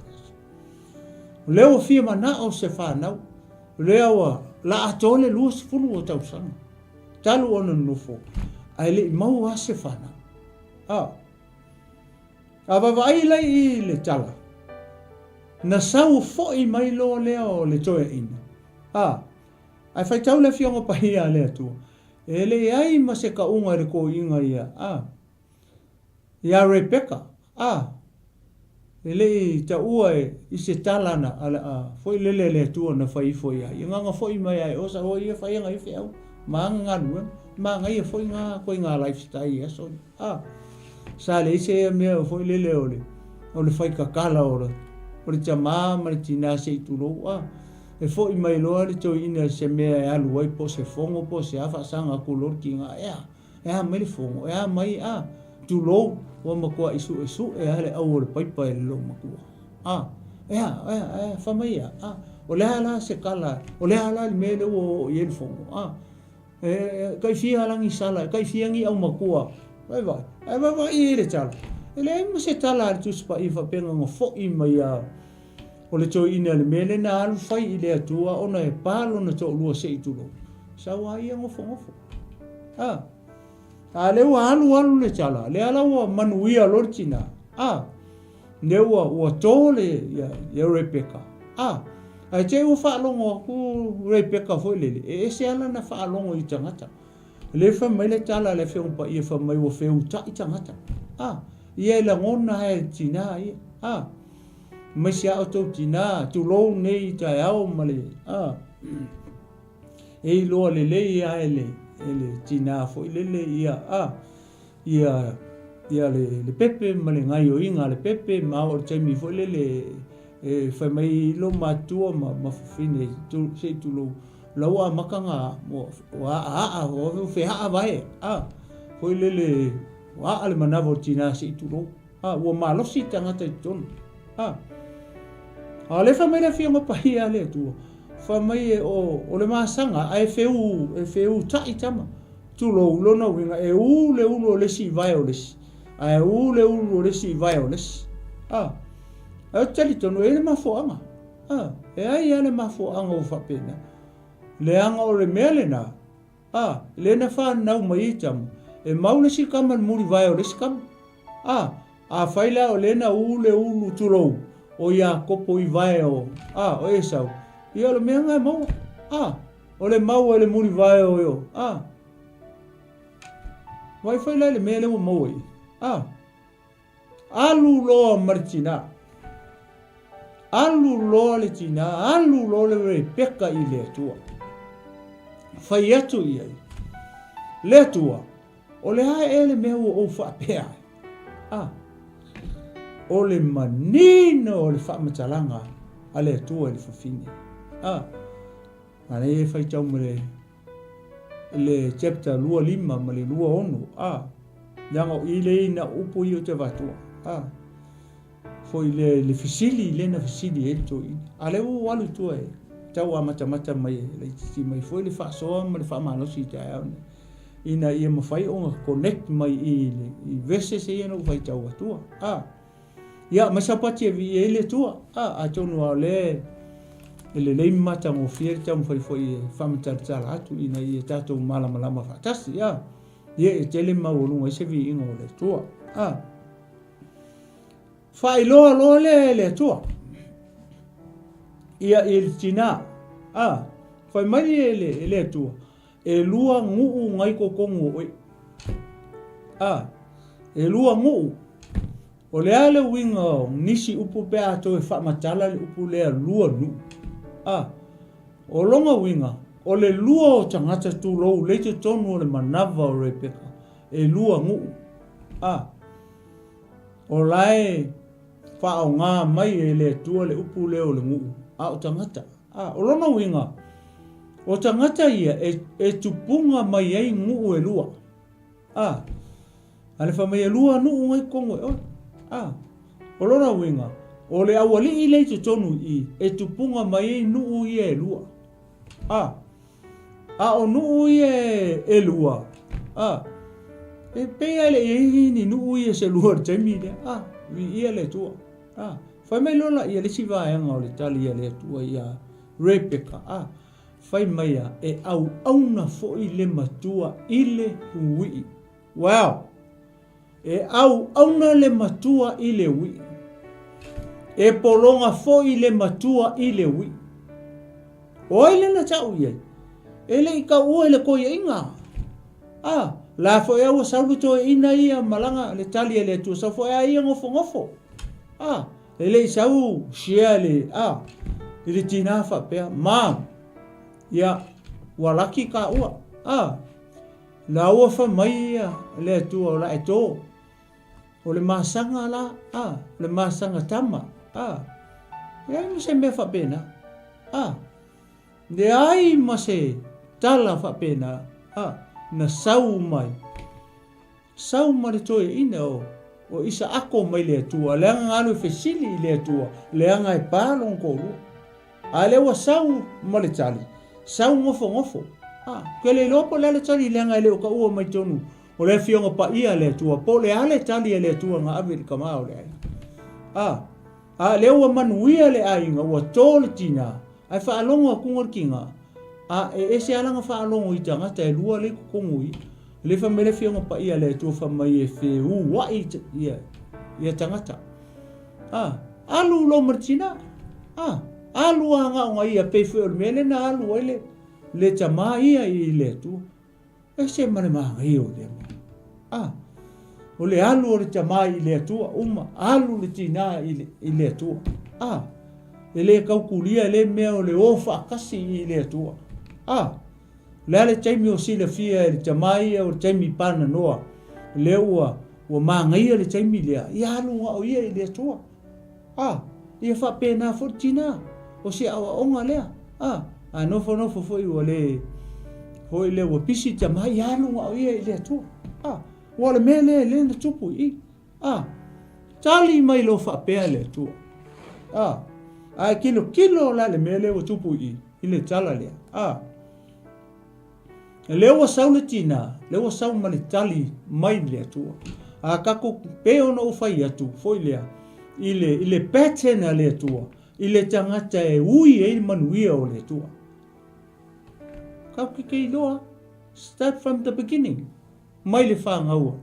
leo fia mana o se fa nau lewa la atole lus fulu o tau sanga talu ona nufo ai le mau ase fana vai lai le tala na sau fo i mai lo leo le toe ina ai fai tau le fionga pahia le tu ele ai ma se ka unga re ko inga ia Rebeka ele ta ua i se talana ala foi lele tu na fai foi ai nga foi mai ai o sa o ia fai nga i feu ma nga nu ma nga ia foi nga ko nga lifestyle ya so sa le se me foi lele o le fai ka kala o le chama ma le tina se tu lo e foi mai lo le to ina se me alu ai po se fongo po se afa sanga kulor ki nga me le fongo mai tu lo o ma ko isu e ale au le pai pai lo ma ko fa mai o le ala se kala o le ala me le o yen fongo kai fia lang isala kai fia ngi au ma ko vai i le tala ele mo se tala tu spa i fa penga ngo fo i mai o le to ina le mele na alu fai i le tua ona e palo na to lua se itu lo sa wa i ngo fo le wa alu le tala le ala wa manuia lortina ne wa tole ya Rebeka ai te u fa longo ku Rebeka foi le e se ala na fa longo i tangata le fa mai le tala le fe un pa i fa mai wo fe u ta i tangata ia la ngona e tina mai se auto tina tu lo nei ta au male e lo le ia ele tina foi le ia le pepe male ngai o inga le pepe ma o te mi foi le fa mai lo matua ma fine tu se tu lo laua makanga o fe vai foi le wa ale manavo tina se tu lo o malo si tanga te ton le fa mai le fia ma pahia le tu fa mai o le masanga ai feu tai tama tu lo no winga e le si violence ai le si violence e tali tonu ele ma foanga e ai ele ma foanga o fa pena le anga o le mele na le na fa na mai tam e mau le si kama muri vai o le si kama. A faila o lena ule ulu tulou o ia kopo I vai o o Esau. Ia le mea ngai mau. O le mau e le muri vai o yo. Vai faila le mea le o mau i. Alu loa martina. Alu loa le tina. Alu loa le peka I le tua. Fai atu ia I. Le tua. O le hae e le mea o whaapea. O le manino o le whamatalanga. A le tua le whawhine. Ana e whai tau me le chapter lua lima ma le lua ono. Nanga I le ina upo I o te watua. Foi le fisili le na fisili e to I. A le o walu tua e. Tau a mata mai le titi mai. Foi le whaasoa ma le whaamanosi te aone. Ina ia mawhai o nga connect mai I vese se ia no whai tau atua. Ia masapati e vi e le tua. A tonu a le ele le mata mo fier tau mwhai foi whamatartara atu ina ia tatou malama whaatasi. Ia e tele maulunga se vi ingo le tua. Whai loa le tua. Ia e tina. Whai mai e le tua. E lua nguu ngai ko kongo oi. E lua nguu. O le ale winga nisi upu pe ato e whamatala le upu lea lua nu. O longa winga. O le lua o tangata tu lou leite tonu o le manava o repeka. E lua nguu. O lae whao ngā mai e le tua le upu leo le nguu. O tangata. O longa winga. O tangata ia e tupunga mai ei nguu e lua. Ale whamai e lua nuu ngai kongo e oi. O lona winga. O le awali I leite tonu I e tupunga mai ei nuu I e lua. O nuu I e lua. E pea le e ni nuu I e se lua taimi le. Vi ia le tua. Whamai lola ia le sivaenga o le tali ia le tua ia Rebecca. Fai maia e au auna foi le matua ile hui. Wow. E au auna le matua ile hui. E polonga foi le matua ile hui. O ile na tau ia. Ele I ka ua ele koia inga. La foi au salvu to ina ia malanga le tali ele tu sa foi ia ngofo. Ele sau shiale ile tina fa pe ia walaki ka ua. La ua fa mai le tu o la eto. O le masanga la. Le masanga tama. Ia I se me fa pena. De ai ma se tala fa pena. Na sau mai. Sau mai toi ina o isa ako mai le tua. Leanga alu fesili le tua. Leanga e palong ko lu. Ale wa sau ma le tali. Sau ngofo. Kele lopo le tali leanga le o ka ua mai tonu. O le fionga pa ia le tua. Po le ale tali le tua nga avir kamao le ai. Le ua manuia le ai nga ua tole tina. Ai wha alonga kungor kinga. E se alanga wha alonga I tangata e lua le kukongui. Le wha mele fionga pa ia le tua wha mai e whe wai ia tangata. Alu lo martina. Alu anga o ia pe whe mele na alu oile. Le tama ia I le tua. E se mare maanga I o le ma. O le alu o le tama I le tua. Alu le tina I le tua. E le kaukulia le mea o le ofa kasi I le tua. Le ale taimi o sila fia le tamai o le taimi pana noa. Le ua maangaia le taimi lea. Ia alu nga o ia I le tua. Ia wha pēnā fortina. O se awa onga lea. Nofo foi o le. Foi le ua pisi tamai ia alu nga o ia I le tua. Ua le mea le na tupu I. Tali mai lo wha pēa le tua. Kilo la le mea le ua tupu I le tala lea. Le ua sau le tina, le ua sau mani tali mai le tua. Kako peo na ufai atu, foi lea. I le pattern le tua. I le tangata e ui e manuia o le tua. Kau ki loa, start from the beginning. mai le whāngaua.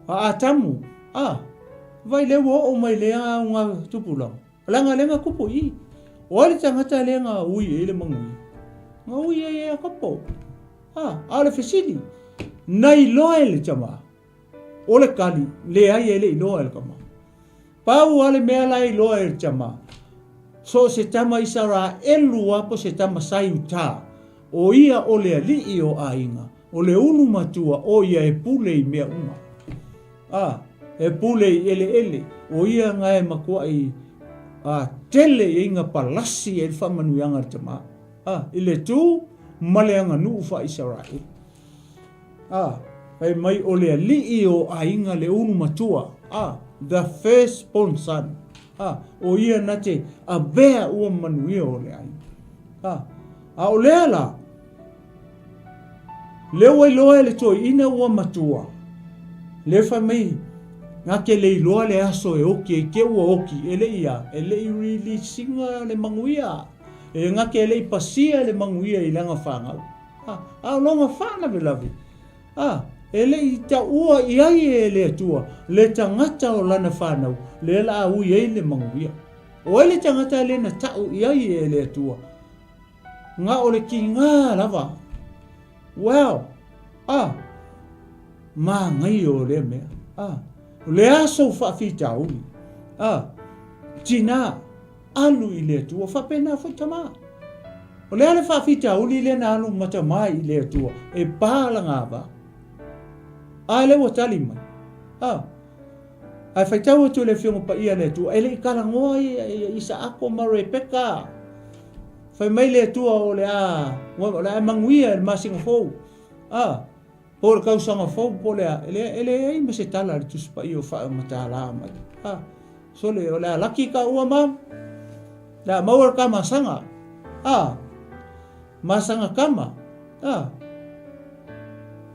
A tamu, vai le wo o mai le ngā tupulang. Langa lenga kupo I. O le tangata le ngā ui e le mangui. Ngā ui e a kapo. A le fesili. Nai loa le tama. O le kali, le ai e le loa le kama. Pau ale mea lai loa le tama. So se tama isara elu apo se tama sai uta. O ia o le alii o ainga. O le unu matua o ia e pule I mea uma. E pule I ele. O ia ngai makua I tele I inga palasi e whamanuianga tama. I le tu maleanga nuu wha Israel. Pai mai o le alii o ainga le unu matua. The firstborn son. O ia nate a bea ua manuia o le ainga. O le ala. Le wai loa le toi ina ua matua. Le wha mai. Ngā ke le iloa le aso e oki e ke ua oki. E le ia. E le I really singa le manguia. E ngā ke le I pasia le manguia I langa whāngau. A longa whāna velavi. E le I ta ua I ai e le atua. Le tangata o lana whānau. Le la ui e le manguia. O e le tangata le na tau I ai e le atua. Ngā o le ki ngā lava. Wow. Ma ngai o le mea. Le aso whawhita uli. Tina. Alu I le atua. Whapena whaitama. O le ale whawhita uli le na alu matamai I le atua. E pāla ngā wā. Le wa tali mai. Ai whaitau atu le whiongo pa ia le atua. E le I karangoa I Isaako ma Rebeka. Whai mai le atua o le o le manguia le masinga fau. Po le kausanga fau po le ele ai ma se tala le tuspa I o wha matala mai. So le o le laki ka ua mam. La mauar ka masanga. Masanga kama.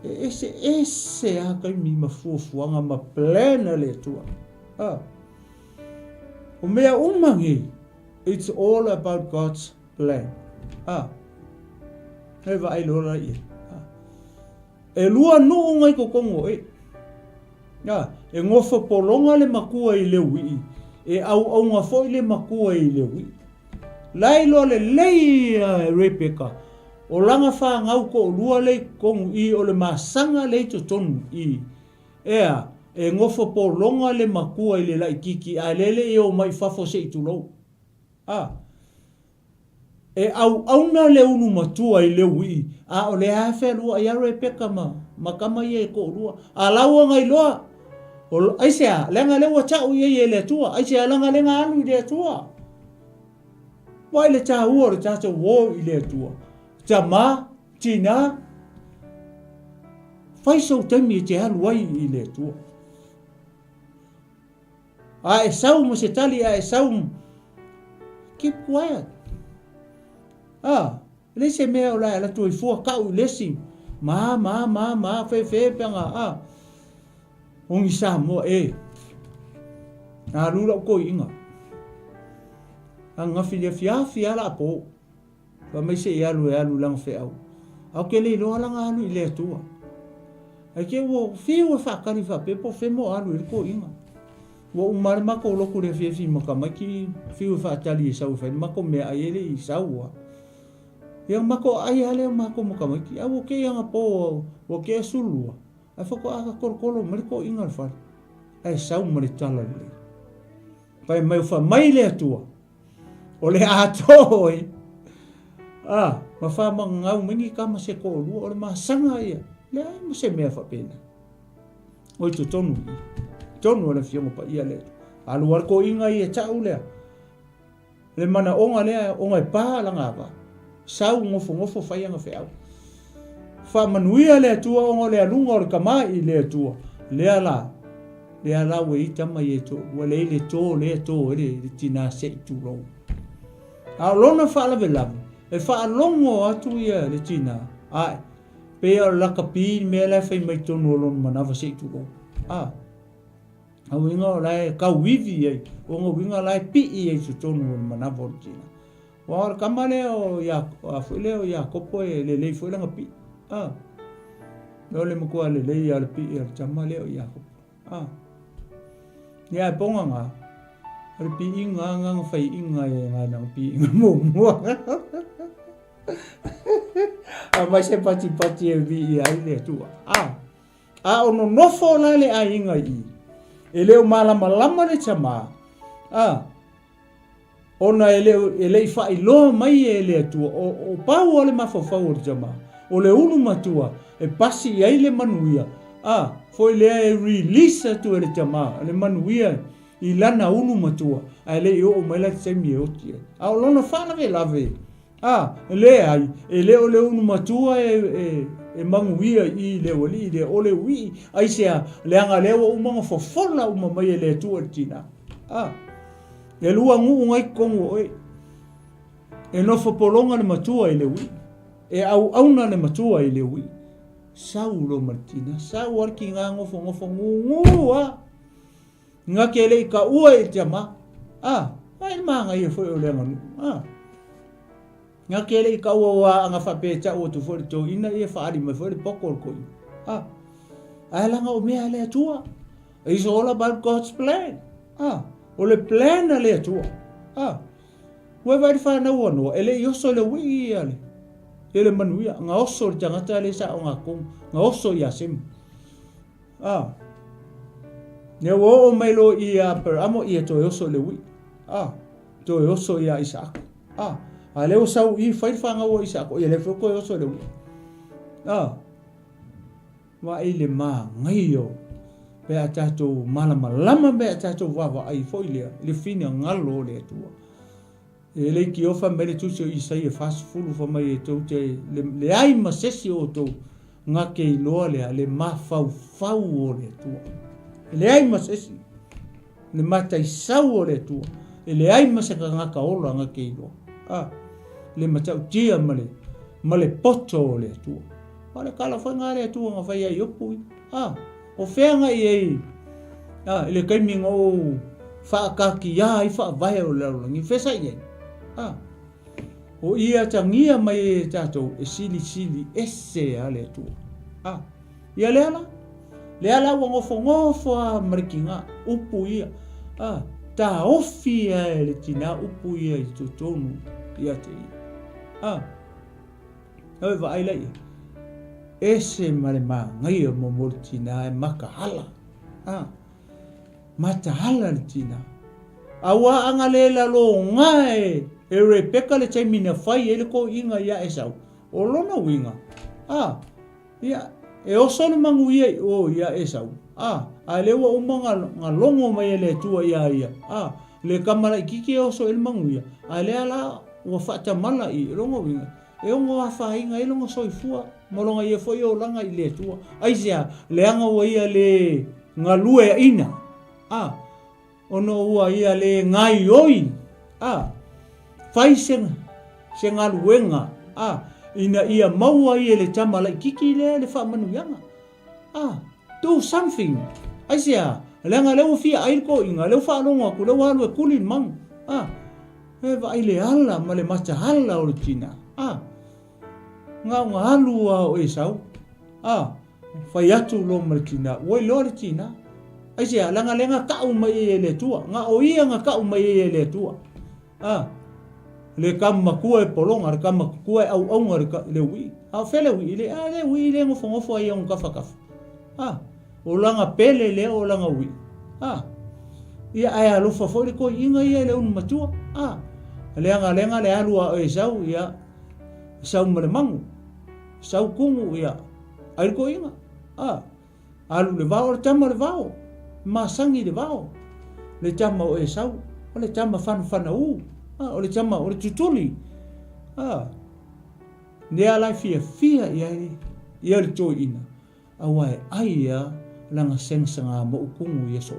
Ese a kai mi mafuafuanga ma plena le atua. O mea umangi. It's all about God's plan. Hei wa ai lora ia. E lua nuu ngai ko kongo e. E ngofa polonga le makua I le ui. E au ngā foi le makua I le ui. Lai lo le leia Rebeka. O langa wha ngau ko lua le kongu I o le masanga le to tonu I. Ea, e ngofa polonga le makua I le lai kiki. A lele e o mai fafo se I tulou. E auna le unu matua I le ui. O le hafe lua I a Rebeka ma kama I e ko lua. A laua ngai loa. Aise a, lenga lewa tau I le tua. Aise a langa lenga anu I le tua. Wai le tā ua le tātou wō I le tua. Ta ma, tina. Whaisau taimi e te halu ai I le tua. A e sau mo se tali a e sau. Keep quiet. Le se mea o lai ala tui fua kau lesi. Ma, fe penga. Ongi sa mo e. Nā rura ko inga. Anga fia la po. Wa mai se alu lang fe au. Au ke le lo langa alu I le tua. Ai ke wo fiu fa kari fa pe po fe mo alu ko inga. Wo umar ma ko lo ku le fi makamaki fiu fa tali sa u fe ma ko me ai le I saua. Yang mako ai hale mako makamaki. Au ke yang po wo ke sulua. Ai foko aka korkolo mari ko inga fa. Ai sau mari tala le. Pai mai fa mai le tua. O le ato e. Ma fa ngau mini kama se ko lu o le masanga ia. Le ai mo se mea fa pena. O tu tonu. Tonu le fiongo pa ia le. Alu war ko inga ia tau le. Le mana onga le onga pa la ngava. Sau ngofo fa ia ngafe au. Fa manuia le tua onga le alunga o le kamai le tua. Le ala we tama ye to. Wale le to le tina se tu lo. A lona fa la velamu. E fa longo atu ia le tina. Ai. Pe la kapi me la fa mai tonu lon manava se tu lo. A winga la ka wivi ai. O winga la pi ai tu tonu manava tina. Wa kamale o ya afule o ya kopo le foi la pi. le makua le ia le pi ia tama le ia ko ia ponga nga le pi inga fai inga nga na pi inga mo mai se pati e vi ia le tua ono nofo la le a inga i e leo malama le tama ona ele fai lo mai ele tua o pau ole mafofau o tama o le unu matua e pasi ai le manuia foi le release tu le tama le manuia i lana unu matua ai le o mai la tsemi o tia o lona fana ve lave le ai ele o le unu matua e manguia i le wali le ole wi ai se le anga le o manga fofola o mai le tu tina e lua ngu ngai kongo e no fo polonga le matua i le wi e au na le matua i le wi saulo martina sau arki nga ngofo ngu nga kele ka ua e tama ai manga i foi o le nganu nga kele ka ua anga fa pecha o tu for to ina e fa ali me for pokol ko ai langa o me ale tua it's all about God's plan o le plan ale tua we vai fa na wono ele yo so le wi ale ele manuia nga oso le tangata le sa o nga kong nga oso ia sim ne wo o mailo ia per amo ia to oso le wi to oso ia Isaac ale o sau i fai fa nga o Isaac o ele fo ko oso le wi wa ile ma ngaio pe atato malama be atato wa ai foi le fina ngalo le tua ele ki ofa mele tu se isai fast food fa mai to te le ai masesi o to nga ke lo le ma fau o le tu le ai masesi le mata isau o le tu le ai masaka nga ka ola nga ke lo le mata tia male poto o le tu ole kala fa nga le tu nga fa ia yopu o fe nga i le kai mingo fa ka ki ia i fa vai o le ngi fe sa ia o ia tangia mai tato e sili ese ale tu ia le ala wa ngofo marikinga upu ia ta ofi le tina upu ia i tutonu ia te oi va ai lai ese male ma ngai mo mortina e makahala matahala le tina awa anga le la lo ngai e Rebecca le tai mina fai ele ko inga ia Esau o lona winga ia e o solo mangu ia o ia Esau a le wa umanga ngalongo mai ele tua ia le kamala kiki o so el mangu ia le ala wa fata mala i longo winga e o wa fa inga e longo soifua molonga ia foi o langa i le tua ai sia le anga wa ia le ngalue ina ono ua ia le ngai oi fai senga luenga ina ia maua ia le tama lai kiki le fa manuyanga do something ai sia lenga le fia ai ko inga le fa longa ku le walu kulin mang e vai le ala ma le macha hala o tina nga alu o Esau fai atu lo malkina woi lo tina ai sia lenga ka mai le tua nga o ia nga ka mai le tua le kama kua polonga le kama kua au le wi fele wi le ngofo ai un kafa o langa pele le o langa wi ia ai alu fa foi ko inga ia le un matua lenga le alu o Esau ia sau male mangu sau kungu ia ai ko inga alu le vao tama le vao masangi le vao le tama o Esau o le tama fana o le tama o le tutuli ne ala fia ia le to ina awai aia langa sensanga mo kungu ia so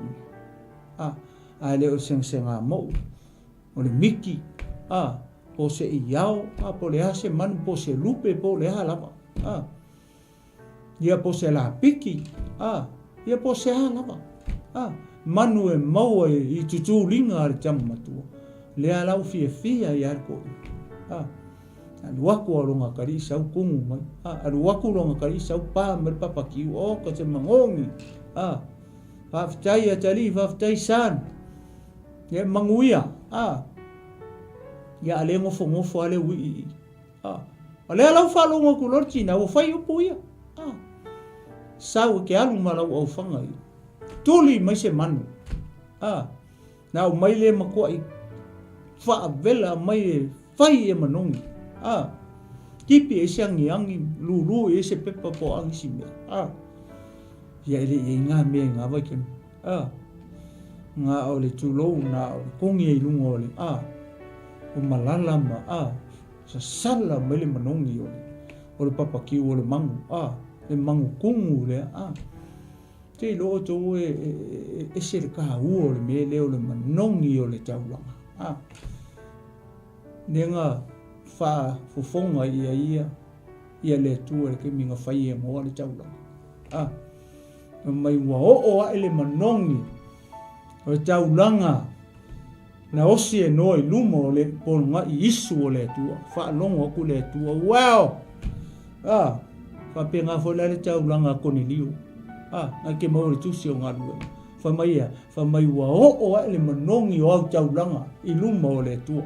le o sensanga mo o le miki po se iao po le ase man po se lupe po le halapa ia po se la piki ia po se halapa manu e mau i tutulinga le tama matua le alau fia ia ko Aluaku o longa kari sau kungu mai. Aluaku longa kari sau pa mer papa ki o ka te mangongi. Whaftai a tali, whaftai san. Ye manguia. Ia ale ngofo ale ui. Ale alau whalonga ku lorti na o whai upu ia. Sau ke alu malau au whangai. Tuli mai se manu. Na o mai le makua i whaavela mai e whai e manongi. Kipi e siangi angi lulu e se pepa po angi si mea. Ia ele e ngā mea ngā waikem. Ngā o le tūlou na o le kongi e lunga o le. O malala ma. Sa sala mai le manongi o le. O le papa ki o le mangu. Le mangu kungu le. Te loo tō e se le kaha ua o le mea leo le manongi o le taulanga. Nenga wha fufonga ia le tua le ke minga whai e moa le taulanga. Mai ua o a ele manongi o le taulanga na osi e noi luma o le ponga i isu o le tua. Wha longa ku le tua. Wow! Wha penga whola le taulanga koni liu. Na ke mau le tusi o ngā lua. Wha mai ua o a ele manongi o au taulanga i luma o le tua.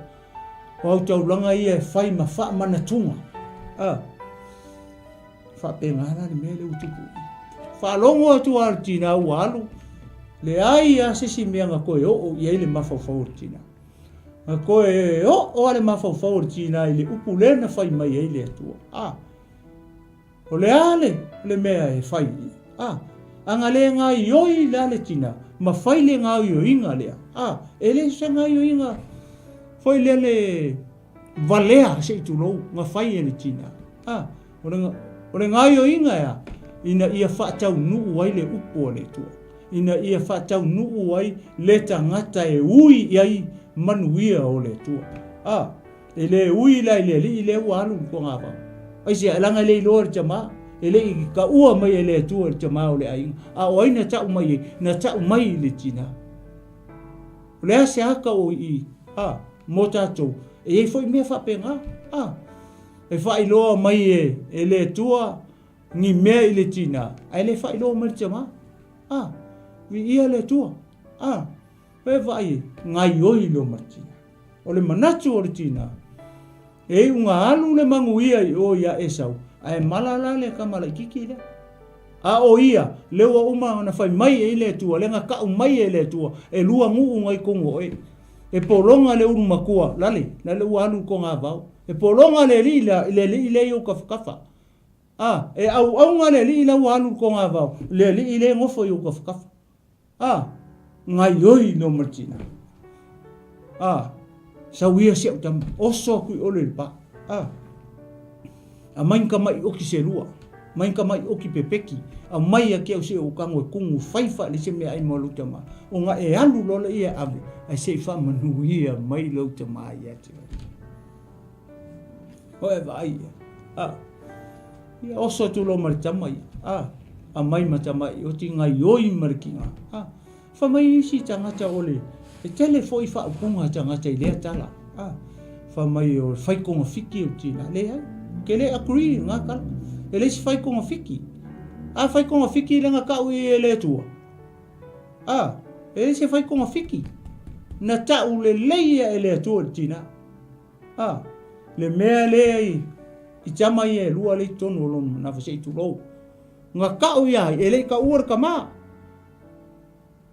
O au taulanga ia e whai ma wha mana tunga. Wha penga ana le mea le utupu. Wha longo atu Argentina au alu. Le ai a sisi mea ngā koe o i eile mawhawhau Argentina. Ngā koe o ale mawhawhau Argentina i le upu lena whai mai eile atua. O le ale le mea e whai. Anga le ngā ioi le ale tina. Ma whai le ngā ioi inga lea. Ele se ngā ioi inga. Whai le valea se i tulou. Ngā whai ele tina. O le ngā ioi inga ea. Ina ia whaatau nuu ai le upu o le tua. Ina ia whaatau nuu ai le tangata e ui iai manuia o le tua. E le ui lai le li i le ualu ko ngā wau. Ai se alanga le ilo ar jama. E le i ka ua mai e le tua ar jama o le ainga. O aina tau mai e, na tau mai le tina. O le ase haka o i, mo tātou. E fwoi mea whapenga. E whailoa mai e le tua. Ni mea i le tina. Ai le whailoa mai jama. Vi ia le tua. E vai ngai oi lo martina. O le manatu o le tina. E unga alu le mangu ia i o ia esau. Ai malala le kamala kiki le. O ia lewa uma na fai mai e le tua. Le nga kau mai e le tua. E lua ngu ngai kongo e. E polonga le uru makua. Lale. Le ua alu ko ngā vau. E polonga le li le i o kafkafa. E au ngā le li le ua alu ko ngā vau. Le li le ngofo i o kafkafa. Ngai oi no martina. Sauia siau tam oso kui ole pa. A main ka mai o ki se lua. Main ka mai o ki pepeki. A mai a kia o se o kango e kungu whaifa le se mea ai malu tama. O ngā e alu lola ia ave. Ai se wha manu ia mai lau tama ia te. O e vai ia. Ia oso tu lo maritama ia. A mai matama i o ti ngai oi marikinga. Whamai isi tangata ole. E tele fo i wha upunga tangata i lea tala. Whamai o whaikonga whiki o tina. Lea, ke le agree ngā kala. E le si whaikonga whiki. Whaikonga whiki le ngā kau i e le tua. E le si whaikonga whiki. Na tau le leia e le tua tina. Le mea lea i tama i e lua le tonu olon na whasei tu lou. Ngā kau ia e le ka uar ka maa.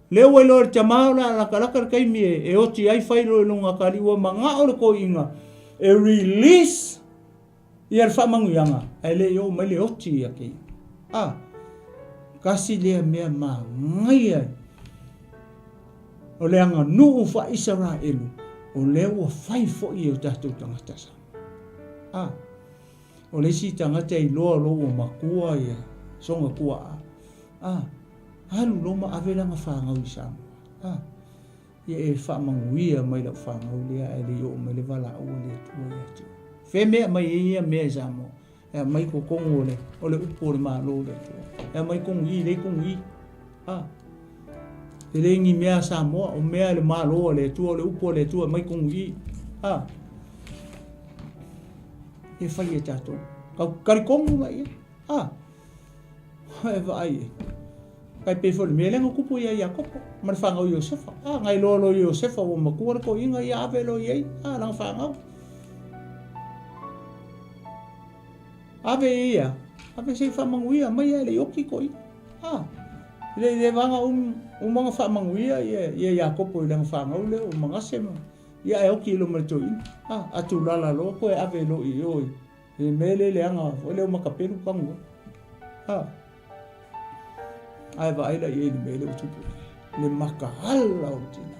Leo e lor tama la kalaka kai mi e oti ai fai lo longa kali wa manga o ko inga e release ia fa mangu yanga ai le yo mai le oti ya ke kasi le me ma ngai ai o le anga nu fa Israel o le o fai fo i o tatu tangata sa o le si tangata i lo o makua ia songa kua halu loma avela nga whangau i sama. Ia e whamanguia mai lau whangau lea e le o mai le wala ua lea tua lea tua. Whe mea mai e ia mea samo. Ea mai ko kongo o le upo le maa lo lea tua. Ea mai kongo i, le kongo i. E le ngi mea Samoa o mea le maa lo lea tua, le upo lea tua mai kongo i. e whai e tātou. Kau karikongu la ia. E vai e. Kai pe fo le melenga kupu ia ia kopo. Ma le whangau Iosefa. Ngai lolo Iosefa o makua ko inga ia ave lo iei. Lang whangau. Ave ia. Ave se whamanguia mai e le oki ko i. Le vanga mga whamanguia ia ia kopo i lang whangau le o mga sema. Ia e oki ilo marito i. Atu lala lo ko e ave lo i oi. E mele le anga o leo makapenu pangu. Ai va ai la i le mele o tupu. Le makahala o tina.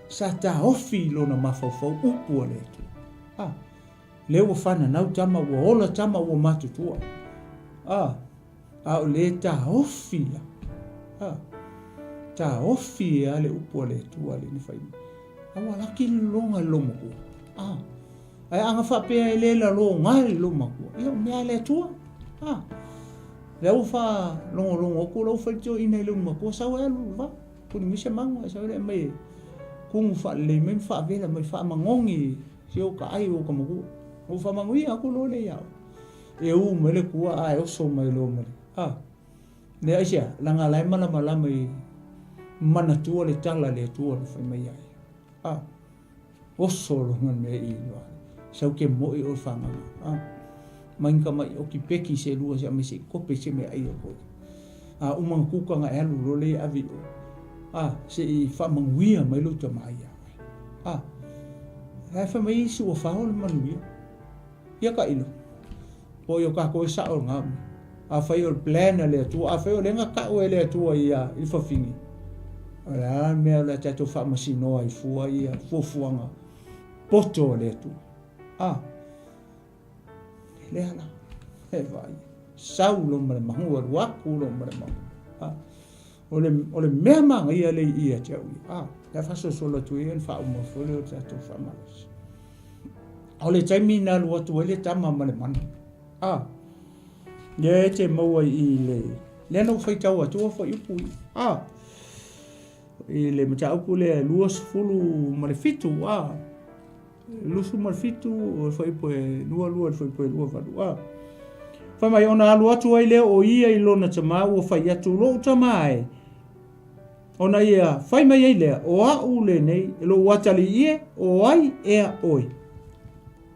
Sa ta ofi lo na mafafau upu le tu. Le o fana nau tama o ola tama o matutua. O le ta ofi. Ta ofi ale upu le tu ale ni fai. Awa laki longa lomo ko. Ai anga whapea e lela lo ngai loma ko. Ia mea le tua. Le au wha longo o ko lau whaitio ina i loma ko. Sau e alu wa. Kuni misa mangwa. Sau e mai kungu wha le mai wha vela mai wha mangongi. Si o ka ai o ka maku. O wha mangui aku lo le iau. E u mele kua ai oso mai lo mele. Le aisia. Langa lai malama i mana tua le tala le tua le whai mai ai. Oso lo ngan me i loa. Sau ke moi o whanga. Mainka mai o ki peki se lua se ame se kope se me ai o koi. Umang kuka nga elu lo le avi o. Se i whamanguia mai luta mai ai. Hai whamai isu o whao le manuia. Ia ka ilo. Po i o ka koe sao ngam. Whai o plana le atua. Whai o lenga kao e le atua i whawhingi. Mea le tato whamasinoa i fua i fuafuanga. Poto le atua. Lea la. He vai. Sau lo mare mahu. Waku lo mare mahu. O le mea manga ia le ia te au. Le faso solo tu ian wha umafole o tato whamalas. O le taimi na lua tu ele tama male mana. Le te maua i le. Le no whaitau atua wha iupu. I le mata upu le luas fulu male fitu. Lusu male fitu o whaipoe lua whaipoe lua wadu. Whamai ona alu atu ai leo o ia i lona tamau o whai atu lo tamai. Ona ia whai mai ai lea o au le nei e lo watali ie o ai ea oi.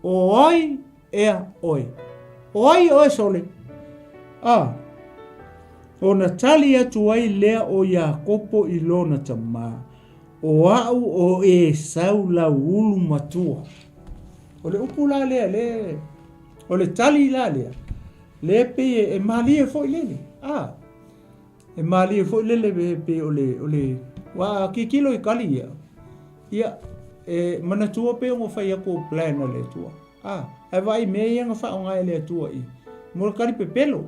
O ai ea oi. O ai oi sole. Ona tali atu ai lea o ia kopo i lona tamau. O au o e sau la ulu matua. O le upu la lea le. O le tali la lea. Le pe e mali e foi lele. E mali e foi lele pe o le. Wa ki kilo i kali ia. Ia e manatua pe o fai ako plana le tua. E vai me ia nga fa o ngai le tua i. Mo kali pe pelo.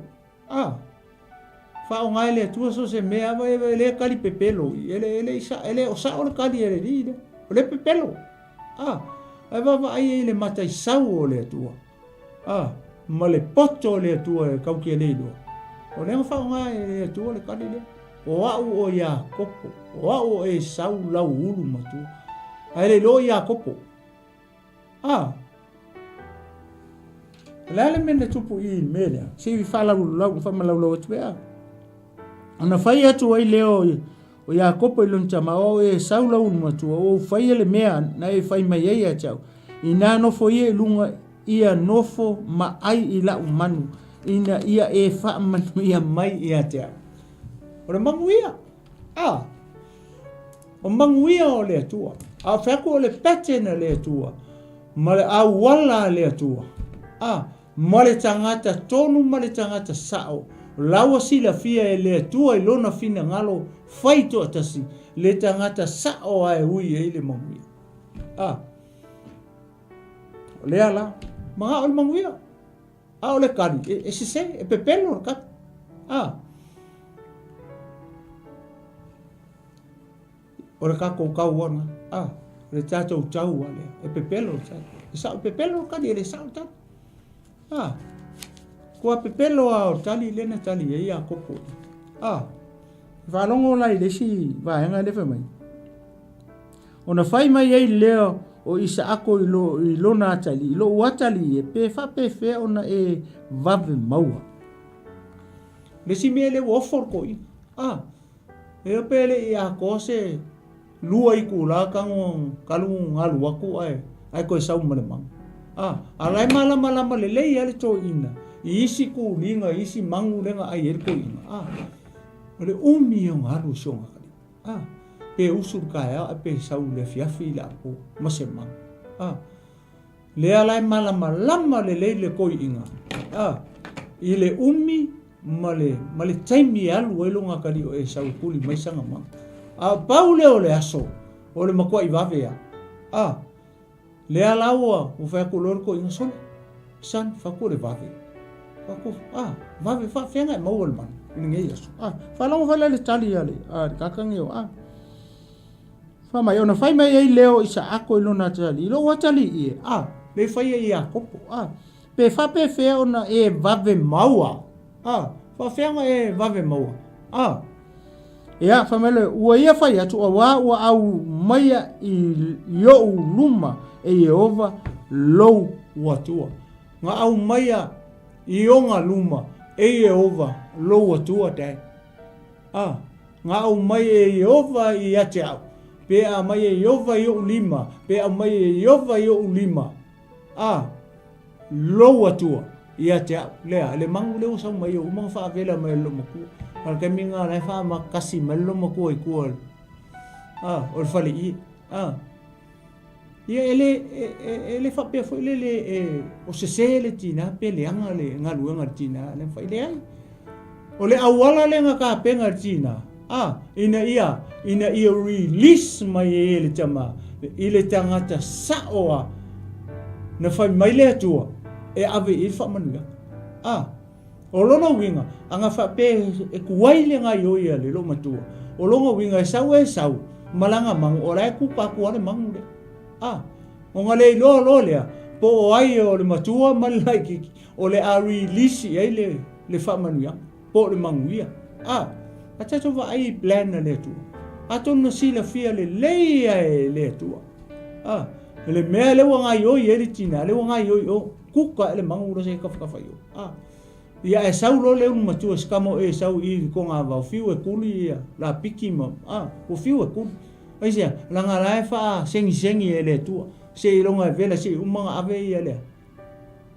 Fa o ngai le tua so se me ava e le kali pe pelo. Ele o sa o le kali ele li. O le pe pelo. E va ai le mata i sau o le tua. Ma le poto le tua e kauki e leido. O le wha ngā e tua le kari le. O au o ia kopo. O au o e sau lau ulu matua. Ai le lo ia kopo. Lale mene tupu i mele. Se vi wha lau wha lau atu ea. Ana whai atu ai leo o ia kopo i lonta ma o e sau lau ulu matua. O whai ele mea na e whai mai ei a tau. I nā nofo i e lunga ia nofo ma ai i lau manu. Ina ia e wha manu ia mai ia te au. O le manguia. O manguia o le atua. A whaku o le petena le atua. Ma le awala le atua. Ma le tangata tonu ma le tangata sao. Lawa sila fia e le atua i lona fina ngalo whaito atasi. Le tangata sao ai ui e le manguia. O le ala. Mga o le manguia. O le kari. E se se. E pepelo le kari. O le kako kau wana. Le tatou tau wale. E pepelo le tatou. E sao pepelo le kari. E le sao tatou. Kua pepelo a o tali lena tali. E ia kopo. Whanongo lai lesi. Vahenga lewe mai. O na whai mai ei leo. o Isaako i lona atali, i lo watali e pe fa pe fe ona e vave maua. Le si mele wofor ko i. E pele i a kose lua i kula kango kalung alu aku ai ko sau malemang. Alai malama le le ale to ina. Isi ku linga isi mangu lenga ai er ko ina. Ole umi o ngalu songa kali. Pe usul kaya pe sau le fiafi la ko masemang. Le alai malama le ko ina. Ile umi male taimi alu elonga kali o e sau kuli mai sanga ma. Paule ole aso ole makua i vave ya. Le alawa o fa ko lor ko ina sol. San fa ko le vave. Vave fa fenga mo wol man. Ninge yaso. Fa longo fa le tali ale. Kakang yo. Fa mai ona fai mai leo isa ako ilona tali. Lo watali i. Le fai i a kopo. Pe fa pe fe ona e vave maua. Fa fenga e vave maua. Ya famele ua ia fai atu ua au maia i yo luma e Yehova lou watua. Nga au maia i onga luma e Yehova lou watua dai. Nga au maia e Yehova i ate au. Pe a maia e Yehova i lima. Pe a maia e Yehova i lima. Lou watua i ate au. Lea, le mangu leo sau maia umang faa vela mai lo maku. Al kami nga na fa makasi malo maku ai kual. Ol fali i. Ia ele fa pe fo ele o se le tina pe le anga le ngalu nga tina le fa ile ai. Ole awala le nga ka pe nga tina. Ina ia release mai ele tama. Ile tangata saoa na fa mai le tua e ave il fa manu. O lona winga anga fa pe e kuaile nga yo ia le lo matua. O longa winga e sau malanga mang ora ku pa ku ale mang le. O ngale lo le po o ai o le matua malai ki o le a release ai le fa manuia po le manguia. Acha to va ai plan na le tu. Ato no sila fia le le tu. Le me le wanga yo ye le tina le wanga yo ku ka le mangu le se ka fa yo. Ia e sau lo le un matua skamo e sau I ko nga va fiu e kuli ia la piki ma o fiu e kuli ai sia la nga la fa sengi e le tu se longa vela se umanga ave ia le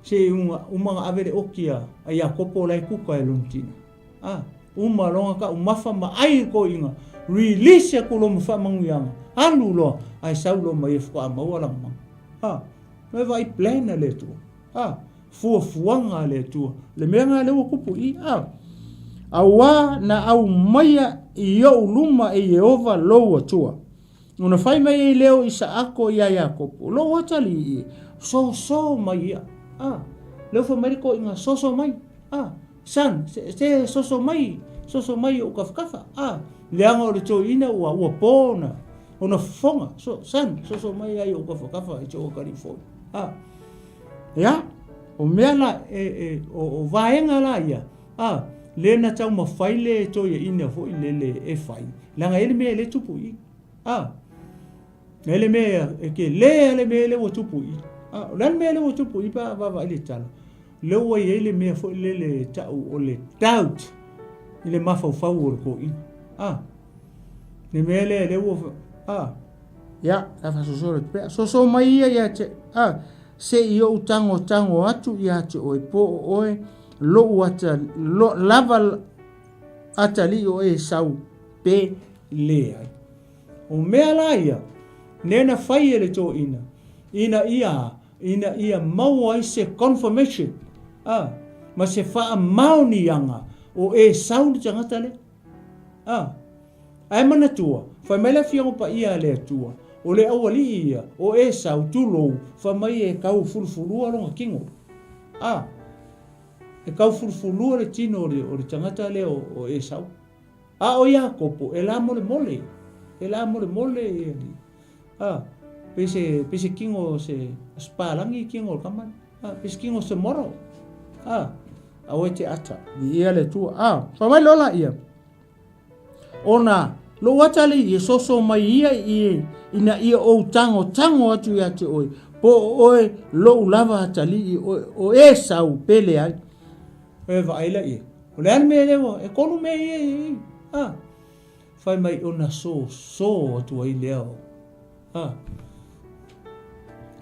se umanga ave le okia ai a kopo lai kuka e luntina uma longa ka umafa ma ai ko inga release ko lo mfa mangianga alu lo ai sau lo mai fa ma wala ma me vai plena le tu fuanga le tua le menga le kupu I awa na au maia I yo luma e Yehova lo tua una fai mai leo Isaako ia Yakopo lo watali so mai le fa meriko inga so mai san se so mai o kafkafa le anga le to ina wa pona ona fonga san so mai ai o kafkafa I to kalifo ya o mela o vaenga la ia le na tau ma faile to ia ina fo le e fai langa ele me le tupu I ele me ke le me le o tupu I lan me le o tupu I pa va ile tala le o ele me fo le tau o le doubt ile mafa fa o ko I le me le o ya fa so mai ia te se io tango atu ia te oi po oe lo ata lo lava atali o e sau pe le ai o mea la ia nena fai ele to ina ia mau ai se confirmation ma se fa mauni anga o e sau ni tangata le ai mana tua fa mele fiango pa ia le tua o le awali ia o e sau tulo fa mai e kau fulfulu alo kingo e kau fulfulu le tino o le tangata le o e sau o Yakopo e la mole pese kingo se spalangi kingo kaman pese kingo se moro o te ata ia le tua fa mai lola ia ona lo watale i soso mai ia ina ia o tango atu ia te oi po oe lo lava atali o e sau pele ai e vaila i o le ane me lewa e konu me i fai mai ona so atu ai leo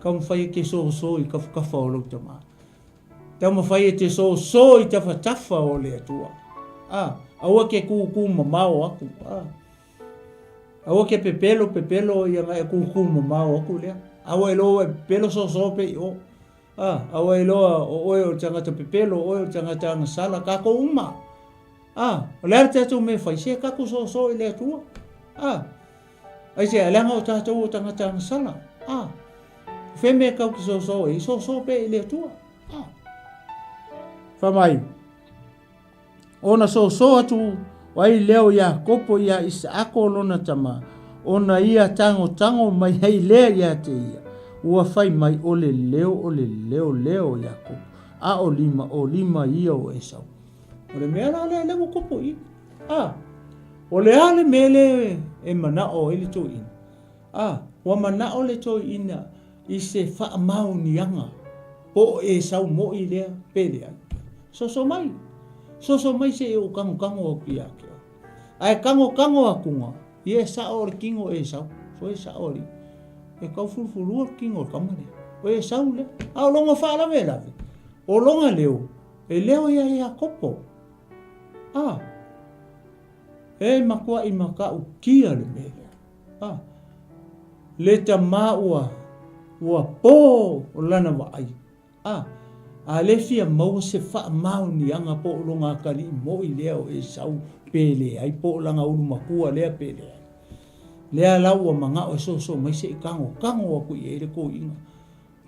kama fai ke so i kafa o lau tama tama fai te so i tafa o le atua aua ke kuku mamao aku aua ke pepelo ia ngai kuku mamao aku lea aua elo pepelo so pe o aua elo o tangata pepelo o tangata ngasala kako uma o le arte atu me fai se kako so i le atua ai se alanga o tatou o tangata ngasala feme kau ki so i so pe i le atua famai ona so atu wai leo ya kopo ya Isaako lona tama ona ia tango mai hei lea ya te ia ua fai mai ole leo ya kopo o lima ia o Esau ole mea la le mo kopo i ole ale mele e manao ele to ina wa manao le to ina i se fa mau nianga po Esau mo i lea pele so mai se o kango o kia ai kango akunga ye sa o kingo Esau so e sa ori e kau fulfulu o kingo kamane o Esau le a longa fa la vela o longa leo e leo ia kopo e makua i maka u kia le mele le tama ua po o lana wa ai a le fia mau se fa mau ni anga po longa kali mo i leo Esau pele ai po langa ulu makua lea pele lea lau a manga o so mai se kango aku i ere ko inga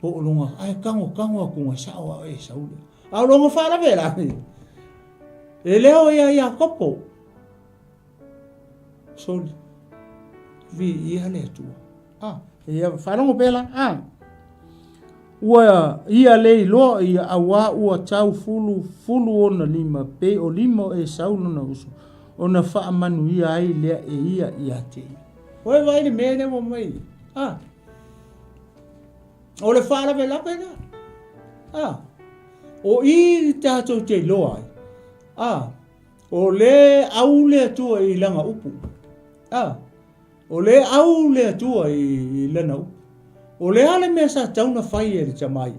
po longa ai kango aku nga sao a Esau le a longa fa la vela e leo ia kopo so vi ia le tu ia fa longa pela ua ia lei loa ia awa ua tau fulu ona lima pe o lima Esau nona usu ona faa manu ia ai lea ia te oe vai le mene mo mai o le faa la vela pena o i tatou te loa o le au le atua i langa upu o le au le atua i lana upu o le ale mea sa tauna fai e le tamai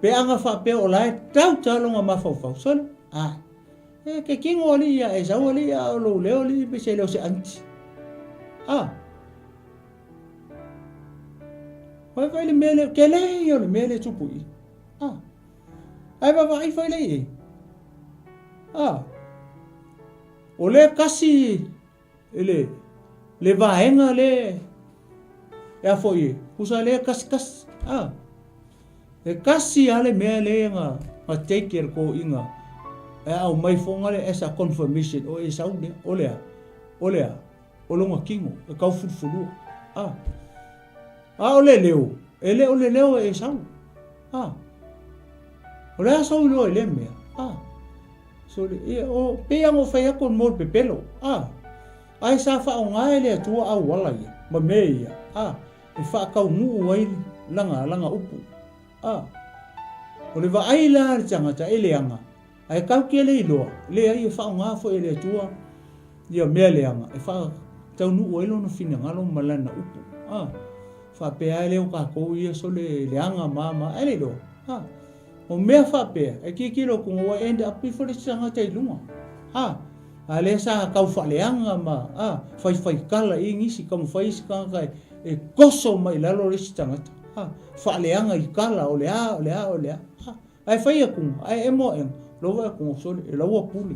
pe anga fa pe o lai tau talonga mafau sona ke kingo ali ia e sau ali ia o lo leo li pe se leo se anti vai le mele ke le o le mele tupu i ai vai fai le o le kasi le vaenga le e foi usa le kas e kasi ale me le nga take care ko inga e au mai fonga le esa confirmation o Esau le olea o longa kingo e kau fulfulu ole leo ole leo Esau ole aso lo ele me so le o pe amo fai con mol pepelo ai sa fa o ngai le tu au wala ia ma me ia e fa kau ngu ai langa upu o le va ai la tangata ele anga ai kau ke le lo le ai fa nga fo ele tua ia me le anga e fa tau nu ai lo no fina ngalo malana upu fa pe ai le ka ko ia so le anga mama ele lo o me fa pe e ki lo ko wa end up for the tangata i lunga ale sa kau fa le anga ma fai kala ingi si kam fai ska kai e koso mai lalo le tangata fa le anga i kala o le ai fai aku ai emo lo va ku so e lo puli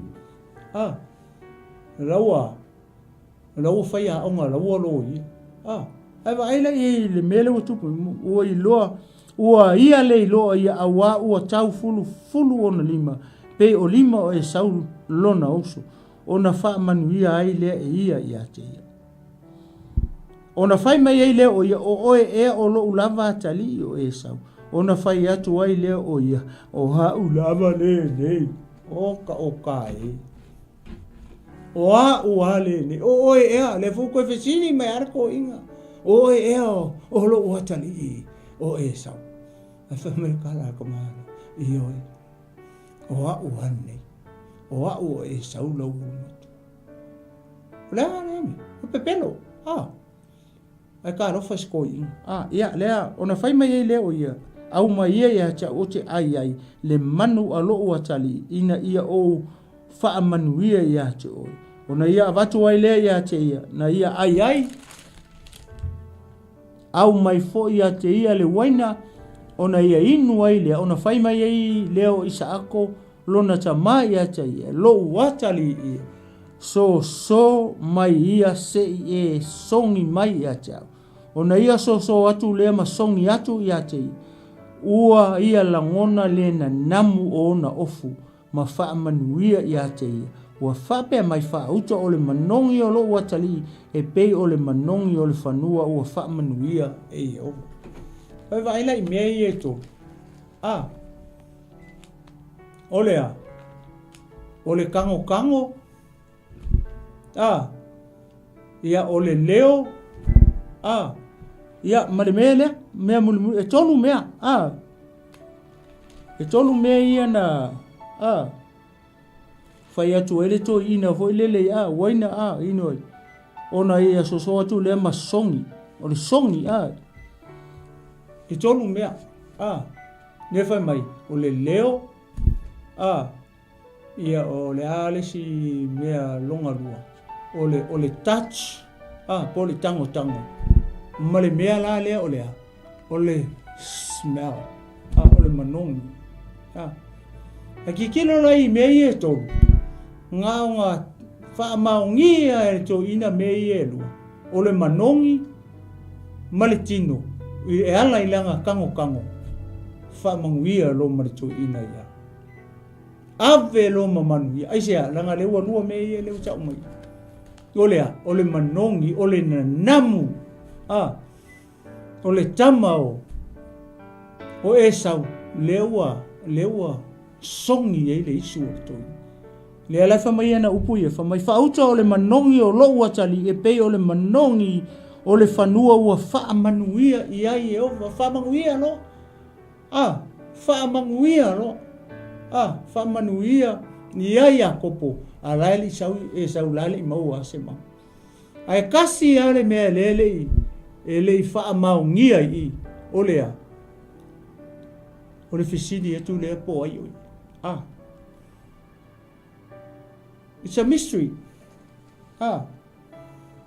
lo fai a onga lo i ai va ai le mele o tupu o i lo ua ia le lo ia awa ua tau fulu ona lima pe o lima o Esau lona usu ona fa manu ia ai le ia te ia ona fai mai ai le o ia o o lo ulava tali o Esau ona fai atu ai le o ia o ha ulava le o ka Oa uale ni o ea le fu ko fesini mai arko inga. O ea o lo watali o e sau. A fa me kala ko mana I oi. Oa uane. Oa o e sau lo matu. La ne o pepelo. Ai ka lo fas ko inga. Ia lea ona fai mai le o ia. Au mai ia cha o te ai le manu a lo watali ina ia o fa manuia ia te oi. Ona ia watu ai lea ia te ia. Na ia ai. Au mai fo ia te ia le waina. Ona ia inu ai lea. Ona fai mai ai leo isa ako. Lona ta mai ia te ia. Lo watali ia. So mai ia se e songi mai ia te au. Ona ia so atu lea ma songi atu ia te ia. Ua ia langona le na namu o na ofu. Ma faa manuia ia te ia. Ua whapea mai wha uta o le manongi o lo watali e pei o le manongi o le whanua ua wha manuia e i ovu. Pai waila I mea I e tō. O lea. O le kango. Ia o le leo. Ia ma le mea lea. Mea mulu. E tolu mea. E tolu mea ia na. Fai atu ele to ina foi lele waina ino ona ia so atu le masongi o le songi e tolu mea ne fai mai o le leo ia o le ale si mea longa lua o le touch po le tango ma le mea la lea o le smell o le manongi aki kilo lai mea I e tolu nga wha maungia e to ina mei e lua. O le manongi, male tino. E ala ilanga kango. Wha maungia lo male to ina ia. Ave lo mamanuia. Aisea, langa leua lua mei e leu tau mai. O le manongi, o le namu. O le tamao. O e sau, leua songi e le isu o toi. Le ala fa mai ana upu ia fa mai fa uta o le manongi o lo watali e pei o le manongi o le fanua ua fa manuia I ai e o fa manuia lo fa manuia I ai a kopo a laili sau lali mau a se mau ai kasi ale me le fa maungia I o le fisidi e tu le po ai It's a mystery.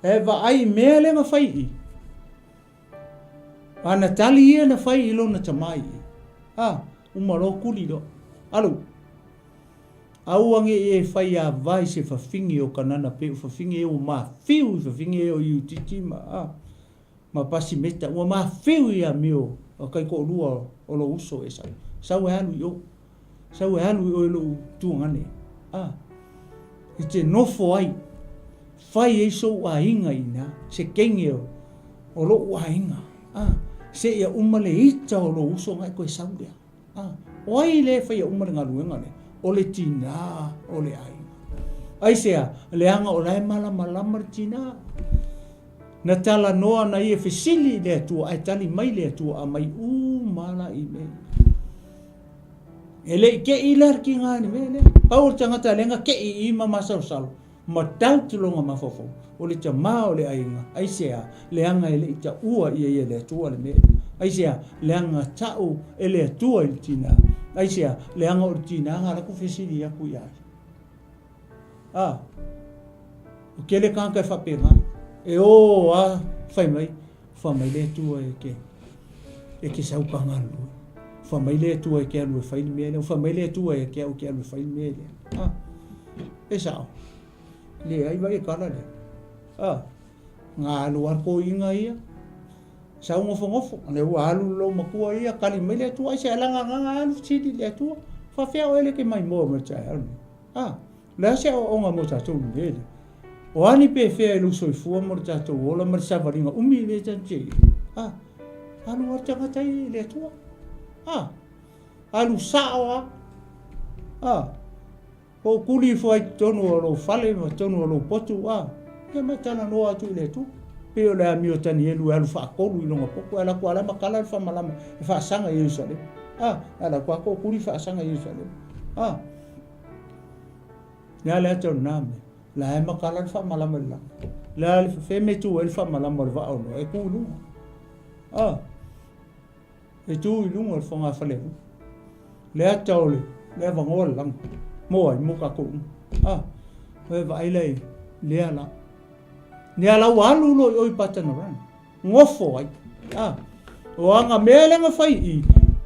Eva ai mea le mawhai I. Ana tali ia na whai ilo na tamai I. Umaro kuli do. Alu. Auange e whai a vai se whawhingi o kanana pe. Whawhingi e o maa whiu. Whawhingi e o iutiti ma. Ma pasi meta. Ua maa whiu ia meo. O kai ko lua o lo uso e sau. Sau e alu I o. Sau e alu I o ilo tuangane. I te nofo ai, whai e so a inga ina, se kenge o lo a inga. Se ia umale ita o lo uso ngai koe saurea. O ai le whai a umale ngā luenga le, o le tina o le ai. Ai sea, le anga o lai malama tina. Na tala noa na I e fesili le atua, ai tali mai le atua, a mai mala I me. Ele ke ilar ki ngani mele. Paul tangata lenga ke I mama sal. Ma tau tulonga mafofo. O le tama o le ainga. Aisea le anga ele ita ua ia le tua le me. Aisea le anga tau ele tua il tina. Aisea le anga o tina nga la ku fesili aku ia. O ke le kanka fa pena. E o fai mai le tua e ke sau kangalu. Famai le tua ke alu fai mele, famai le tua ke alu fai mele. E sao. Le ai vai kala le. Nga luar ko inga ia. Sao ngofo. Le wa alu lo makua ia kali mai le tua se alanga nga alu sidi le tua. Fa fea ele ke mai mo ma chai alu. La se o nga mo ta tu mele. O ani pe fea lu soi fu mo ta tu ola mar sa varinga umi le tanche. Alu wa tanga tai le tua. Alu sawa. ko kuli foi tonu o lo fale ma tonu o lo potu ke matala no atu le tu pe o le amio tani elu alu fa ko lu longa poko ala ko ala makala fa malama fa sanga Yerusalem ala ko kuli fa sanga Yerusalem ya le to name la makala fa malama la le fe me tu el fa malama va ono e kulu e tu lu o fa nga fale le atole le va ngol lang mo ka ko we va ile le ala ni ala walu lo oi patana ran ngofo ai o anga mele nga fai I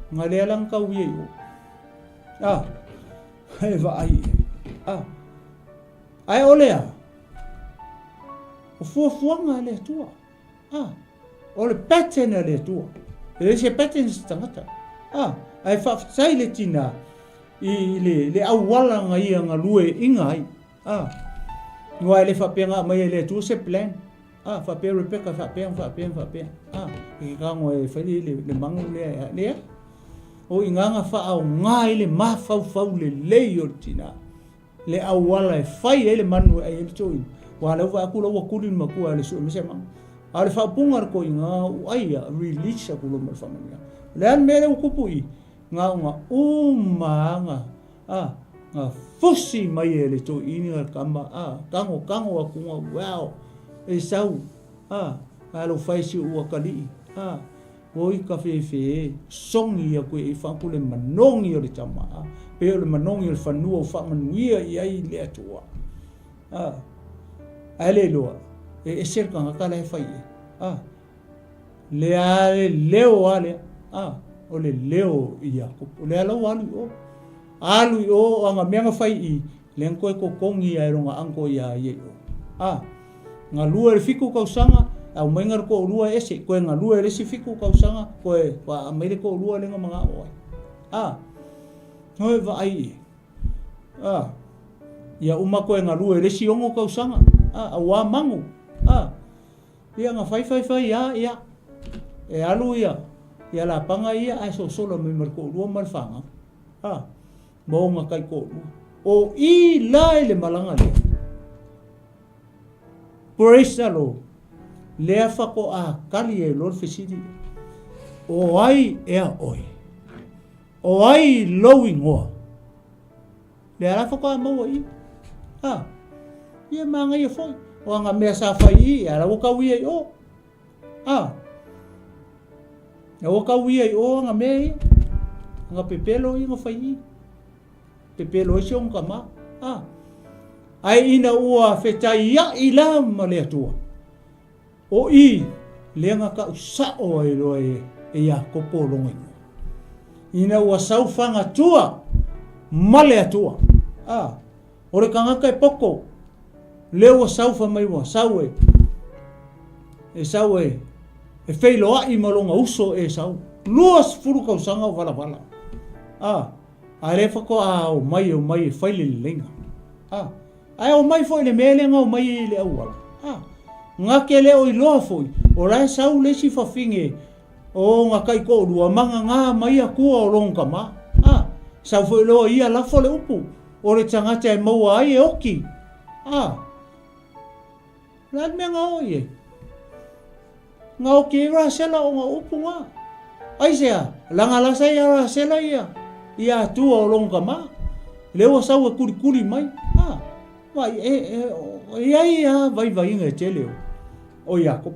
nga le lang ka wi ai va ai olea o fuanga le tua o le pattern le tua e se pattern stangata ai fa sai le tina I le awala nga ia nga lue inga ai ngoi le fa penga mai le tu se plan fa pe Rebecca fa pe e ka ngoi fa le mangu le o inga nga fa au ngai le ma fa le yo tina le awala fa le manu ai le tu wa le va ku lo ku le ma ku le su me se ma ale fa pungar ko inga ai release ku lo ma fa ma le an mere ku pui nga nga fusi mai ele to ini kama kango aku wow e sau alo faisi u kali oi kafe songi aku e fa ku le manongi o le tama pe le manongi o fanu o fa manuia ai le atua ale lo e ser kan kala fai le ale leo ale o le leo ia o le alo alu o anga menga fai I len ko kongi ai ronga anko ia ye nga lua le fiku ka usanga au mengar ko lua ese ko nga lua le fiku ka usanga ko wa amere ko lua le nga o hoi va ai ia uma ko nga lua le ongo ka usanga wa mangu ia nga fai ia e alu ia la panga ia ai solo me merko lua marfanga mo nga kai ko o I lai le malanga le Poresalo le fa ko kali e lor fisidi o ai o ai lowing o le ala fa ko mo I ia manga ia foi o nga me sa fai ala o ka wi o o ka wi o nga me nga pepelo I nga fai pepelo siong kama ai ina ua fetai ia ila male tua o I lenga ka usa o ai loe e ia kopolongo ina ua saufanga tua male tua ore kanga kai poko leo saufa mai wa saue e feilo ai malonga uso e sau luas furu ka usanga wala are fa ko o mai faile lenga ai o mai foi le melenga o mai le awala nga ke le o lo foi o la sau le si fa finge o nga kai ko lua manga nga mai aku o longa ma sa foi lo ia la fo le upu o le tanga te mo ai e oki la me nga o ye nga oki ra sela o nga upu nga ai sea langa la sa ia ra sela ia tu o longa ma le o sa o kuri mai vai ia vai nge tele o Jacob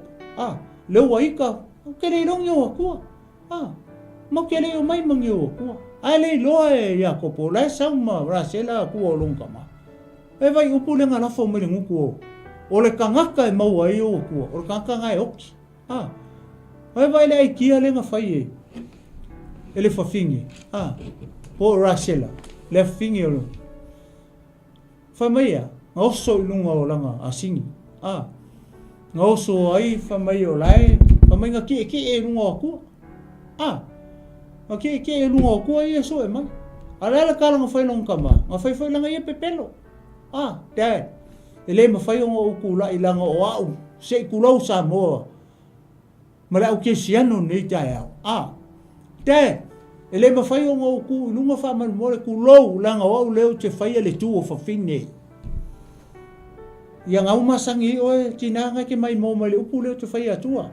le o ika ke le long yo ko mo ke le o mai mang yo ko ai le lo e Jacob o la sa ma rasela ku o longa ma e vai upu le ngala fo me nguko o le kangaka e mau ai o ko o kangaka ngai oki ai vai le kia le nga fai ele fa fingi o rasela le fingi o famaya oso lunga o langa asingi ngoso ai famaya o lai famaya ki e lunga ku ki e lunga ku ai so e mai ala kala nga fai long kama nga fai langa ia pepelo dad ele ma fai o ku la ilanga o au se ku lo sa mo mala o ke siano nei tai dad ele mafai o ngau ku lunga fa man mo ku lo langa o leo te fai le tu o fa fine ia ngau masangi o tinanga ke mai mo le upu leo te fai atua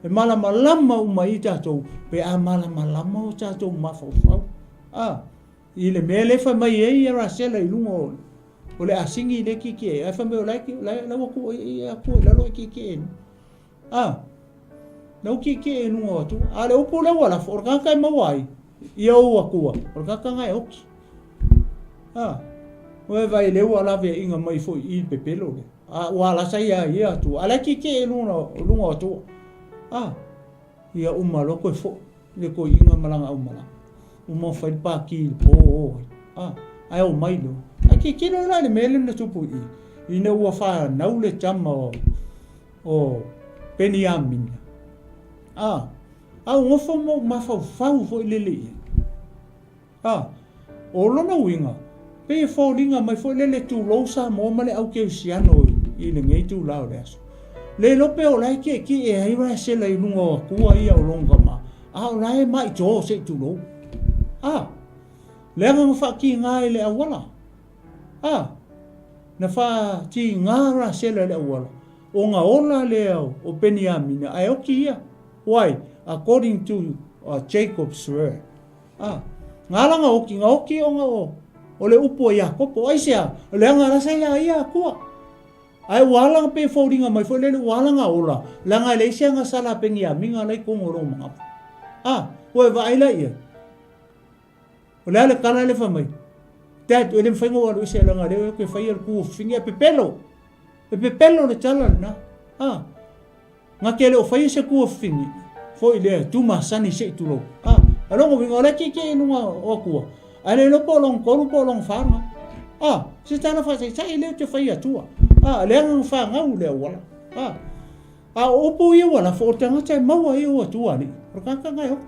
e mala malama o mai tatou pe a mala malama o tatou mafau ile mele fa mai e ra sela i lunga o le asingi le kiki e fa me o like la ku ia ku la lo kiki no kiki no outro ale upu le wala for ka kai mawai ia o akua por ka ngai oki o vai le wala ve inga mai fo I pepelo wala sai ia tu ale kiki lunga outro ia uma lo ko fo le ko inga malanga umala uma fai pa ki ai o mai lo kiki no la le mele na tupu I ne ua fa nau le tama o Peniamina ngofo mo mafau fo lele o lona winga pe fo linga mai fo lele tu lo sa mo male au ke siano I le ngai tu la le aso le lo pe o lai ke ki e ai ra se le lungo ku ai o longa ma o lai mai jo se tu lo le nga fa ki ngai le awala na fa ti ngara se le awala o nga ona leo o Peniamina ai o ki ia why according to Jacob's word ngalanga oki o nga o le upo ia kopo ai sia le ngara sa ia ko ai wala pe folding mai fo le wala nga ola la nga le sia nga sala Peniamina le ko ngoro ma o vai la ia o le kala le fa mai dad o le fango o sia la nga le ke fai el ku finga pepelo le tala na nga kele o fai se ku fingi foi le tu masani se tu lo alongo vinga le ki nunga o ku ale lo polong ko polong farma se tana fa sai le te fai atua le nga fa nga u le wala o pu ia wala fo tanga te maua ia o tua ni por ka nga yo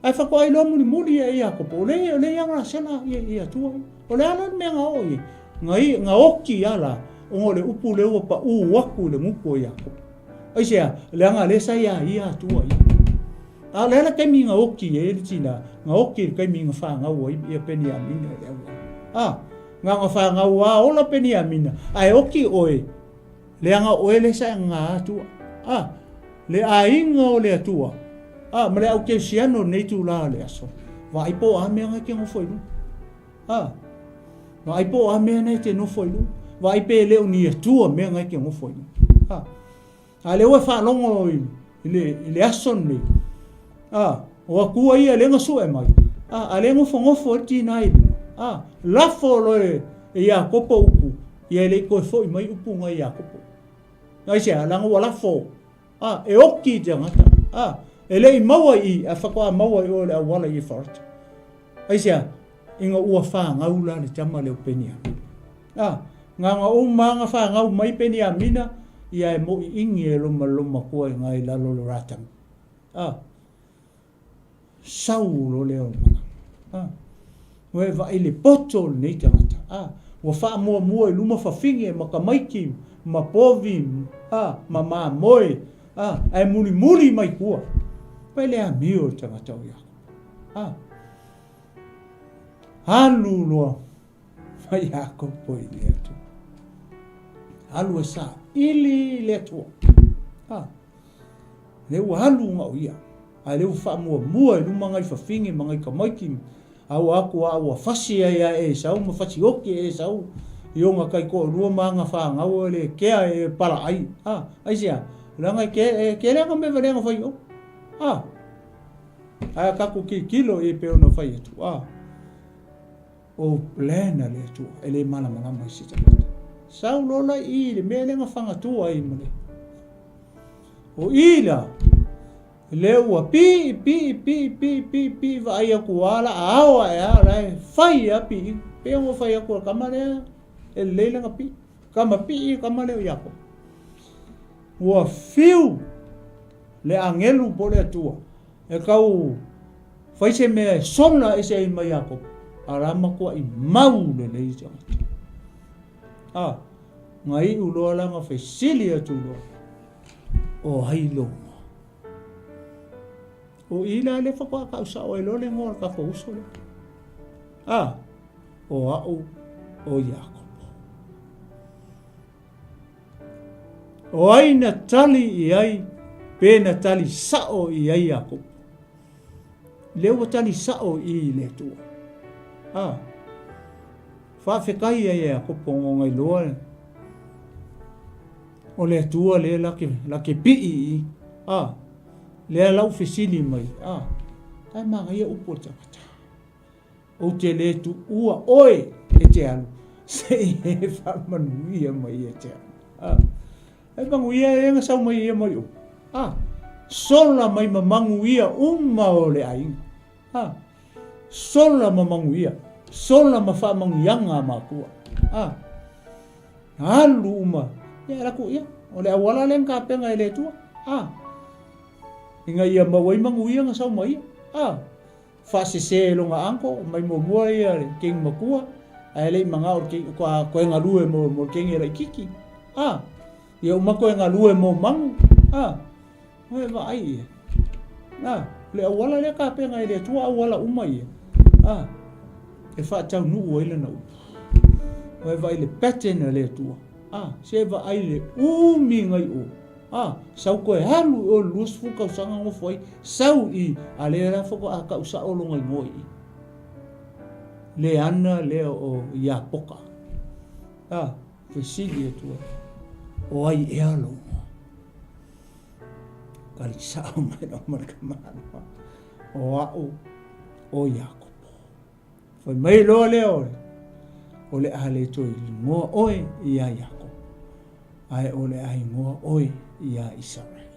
ai fa ko ai lo muli ia ko po le nga sela ia tua o le ala me nga o nga oki ala o le upu le o pa waku le muko ia ai sia le nga le sai ia tua le la kai minga oki e tina nga oki kai minga fa nga o ia Peniamina le nga fa nga o la Peniamina ai oki oe le nga oe le sai nga tua le ainga o le tua ma le au ke siano nei tu la le aso vai po a me nga ke ngo foi vai po a me nei te no foi vai pe le uni tua me nga ke ngo foi ale o fa longo ile ason ni o ku ai le ngo so e mai ale ngo fo ti nai la fo lo ia kopo upu ia le ko foi mai upu nga ia kopo ai sia la ngo la fo e oki te ngata ele maua I a fa ko maua o le wala I fort ai sia inga ua fa nga ula le tama le Peniamina nga o manga fa nga mai Peniamina ia mo ingi e loma ko ngai la lo ratam saulo le we va ile poto nei tata wa fa mo luma fa finge maka maiki ma povi ma moi ai muli mai kua pele a mio tata ia halu lo vai ako po ile tu halu sa ili le tu le halu nga ia ai le fa mo luma ngai fa finge mangai ka maiki au aku au fasi ia e sau ma fasi oki e sau ionga kai ko rua manga fa ngau le ke e pala ai ai sia langa ke le nga me vale nga fa yo ai ka ku kilo e pe no fa tu o plena le tu ele mala mai si ta sau lola I le me le nga fa nga tu ai mo le o ila le ua pi vai aku ala awa e ala fai api pe mo fai aku kamare e leila ngapi kama pi kamare ya ko ua fiu le angelu pole atua e kau fai se me sona ese I mai ako ala mako I mau le leija ngai ulo la nga fai silia tu lo o hailo o ila le whakua ka usa o elo le ngora ka whauso le. O au o Iakopo. O ai na tali i ai, pe na tali sao i ai Iakopo. Leo tali sao i le tua. Whawhekai ai Iakopo ngongai loa. O le tua le lake pii i. Le lau fesili mai. Tai maa ia upo takata. O te le tu ua oe e te alu. Se e whamanuia mai e te alu. E manguia e nga sau mai e mai o. Sola mai mamanguia o le ainga. Sola mamanguia. Sola ma whamangianga makua. Alu uma. Ia raku ia. O le awala le nga penga e le tua. Inga ia mawai manguia nga sau mai. Whasese longa anko. Mai mo mua ia king makua. Ai le manga o koe ngalue mo king e kiki. Ia umako e ngalue mo mangu. Oe wa ai ia. Le awala le ka penga e le tua awala uma ia. E whaatau nuu oile na upa. Oe wa ile petena le tua. Se wa ai le umi ngai o. Sau koe halu o luas fuka usanga ngofo ai. Sau i a le rafoko a ka usa o longa ngoi. Le ana le o ia poka. Fesili e tua. O ai e alo. Kali sao mai na marka mana. O au o Iakopo. Foi mai loa leo. O le ale toi ngoa oe ia Iakopo. Ai o le ai ngoa oe ia Israel.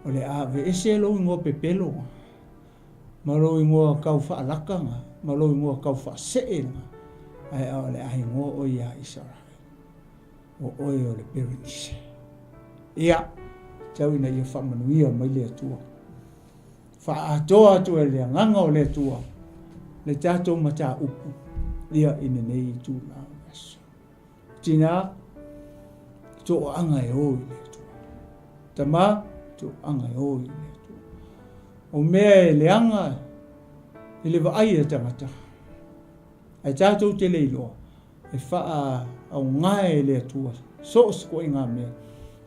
O le ave ese lo ngoa pepelo. Ma lo ngoa kau whaalakanga. Ma lo ngoa kau whaaseenga. Ai o le ai ngoa oe ia Israel. O oe o le Berenice. Ia. Tau ina ia whamanuia mai le atua. Whaatoa atua e le nganga o le atua. Le tātou mata upu. Ia ina nei tu la aso. Tina, to anga e oi le atua. Tama, to anga e oi le atua. O mea e le anga, e le vaai e tangata. Ai tātou te leiloa. E wha au ngae e le atua. So sko inga mea.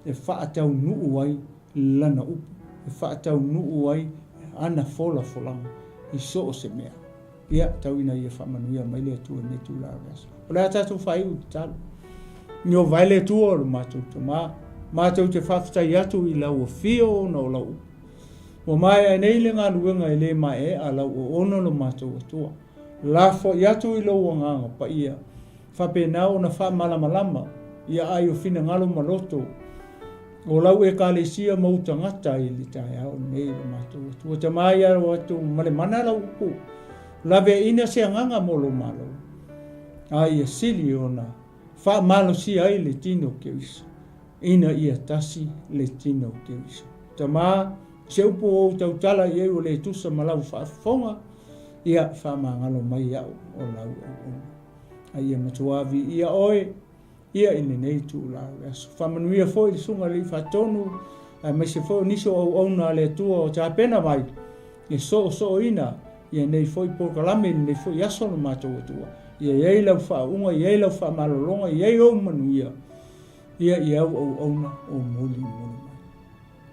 E whaatau nuu ai lana upu. E whaatau nuu ai ana fola folanga. I so se mea. Ia tau ina ia whamanuia mai le atua ne tu la rasa. O lea tātou whai u te talo. Nio vai le atua o mātou te mā. Mātou te whaftai atu i lau o fio na o lau. O mai ai nei le ngā luenga i le mai e a lau o ono lo mātou atua. Lafo i atu i lau o nganga pa ia. Whapenau na whamalamalama. Ia ai o fina ngalo maloto. O lau e ka le sia mauta ngata i li tae au nei le mātou atua. Te mai aro atu male mana lau upu. Lave ina se nganga molo malo. Ai e sili ona. Wha malo si ai le tino ke iso. Ina ia tasi le tino ke iso. Ta maa se upo o tau tala i o le tusa malau whaafonga. Ia wha mangalo mai au o lau o. Ai e matuavi ia oe. Ia ine nei tu lau. Whamanuia fo i sunga li whatonu. Mai se fo niso au auna le tua o ta pena mai. E so ina. Ia nei foi pokalame nei foi aso no mātou atua. Ia iei lau whaunga, iei lau whamalolonga, iei au manuia. Ia au auna o moli mai.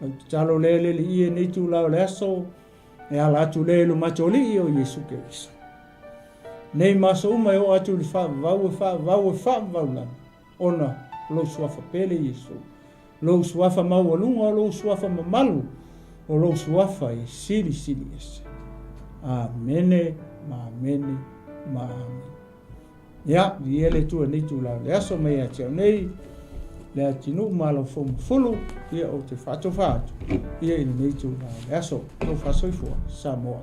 Lau talo lele li ia nei tu lau le aso, e ala atu lelo matoli i o Jesu Keriso. Nei maso uma e o atu li whaavau la. Ona, lo suafa pele Jesu. Lo suafa maualunga, lo suafa mamalu. O lo suafa e sili ese. Amene, ma amene. Ia, ele tu nei tu la. Le aso mai ati nei. Le atinu malo fomu fulu. Ia o te whatu. Ia ina nei tu la. Le aso, no whasoi fua. Samoa.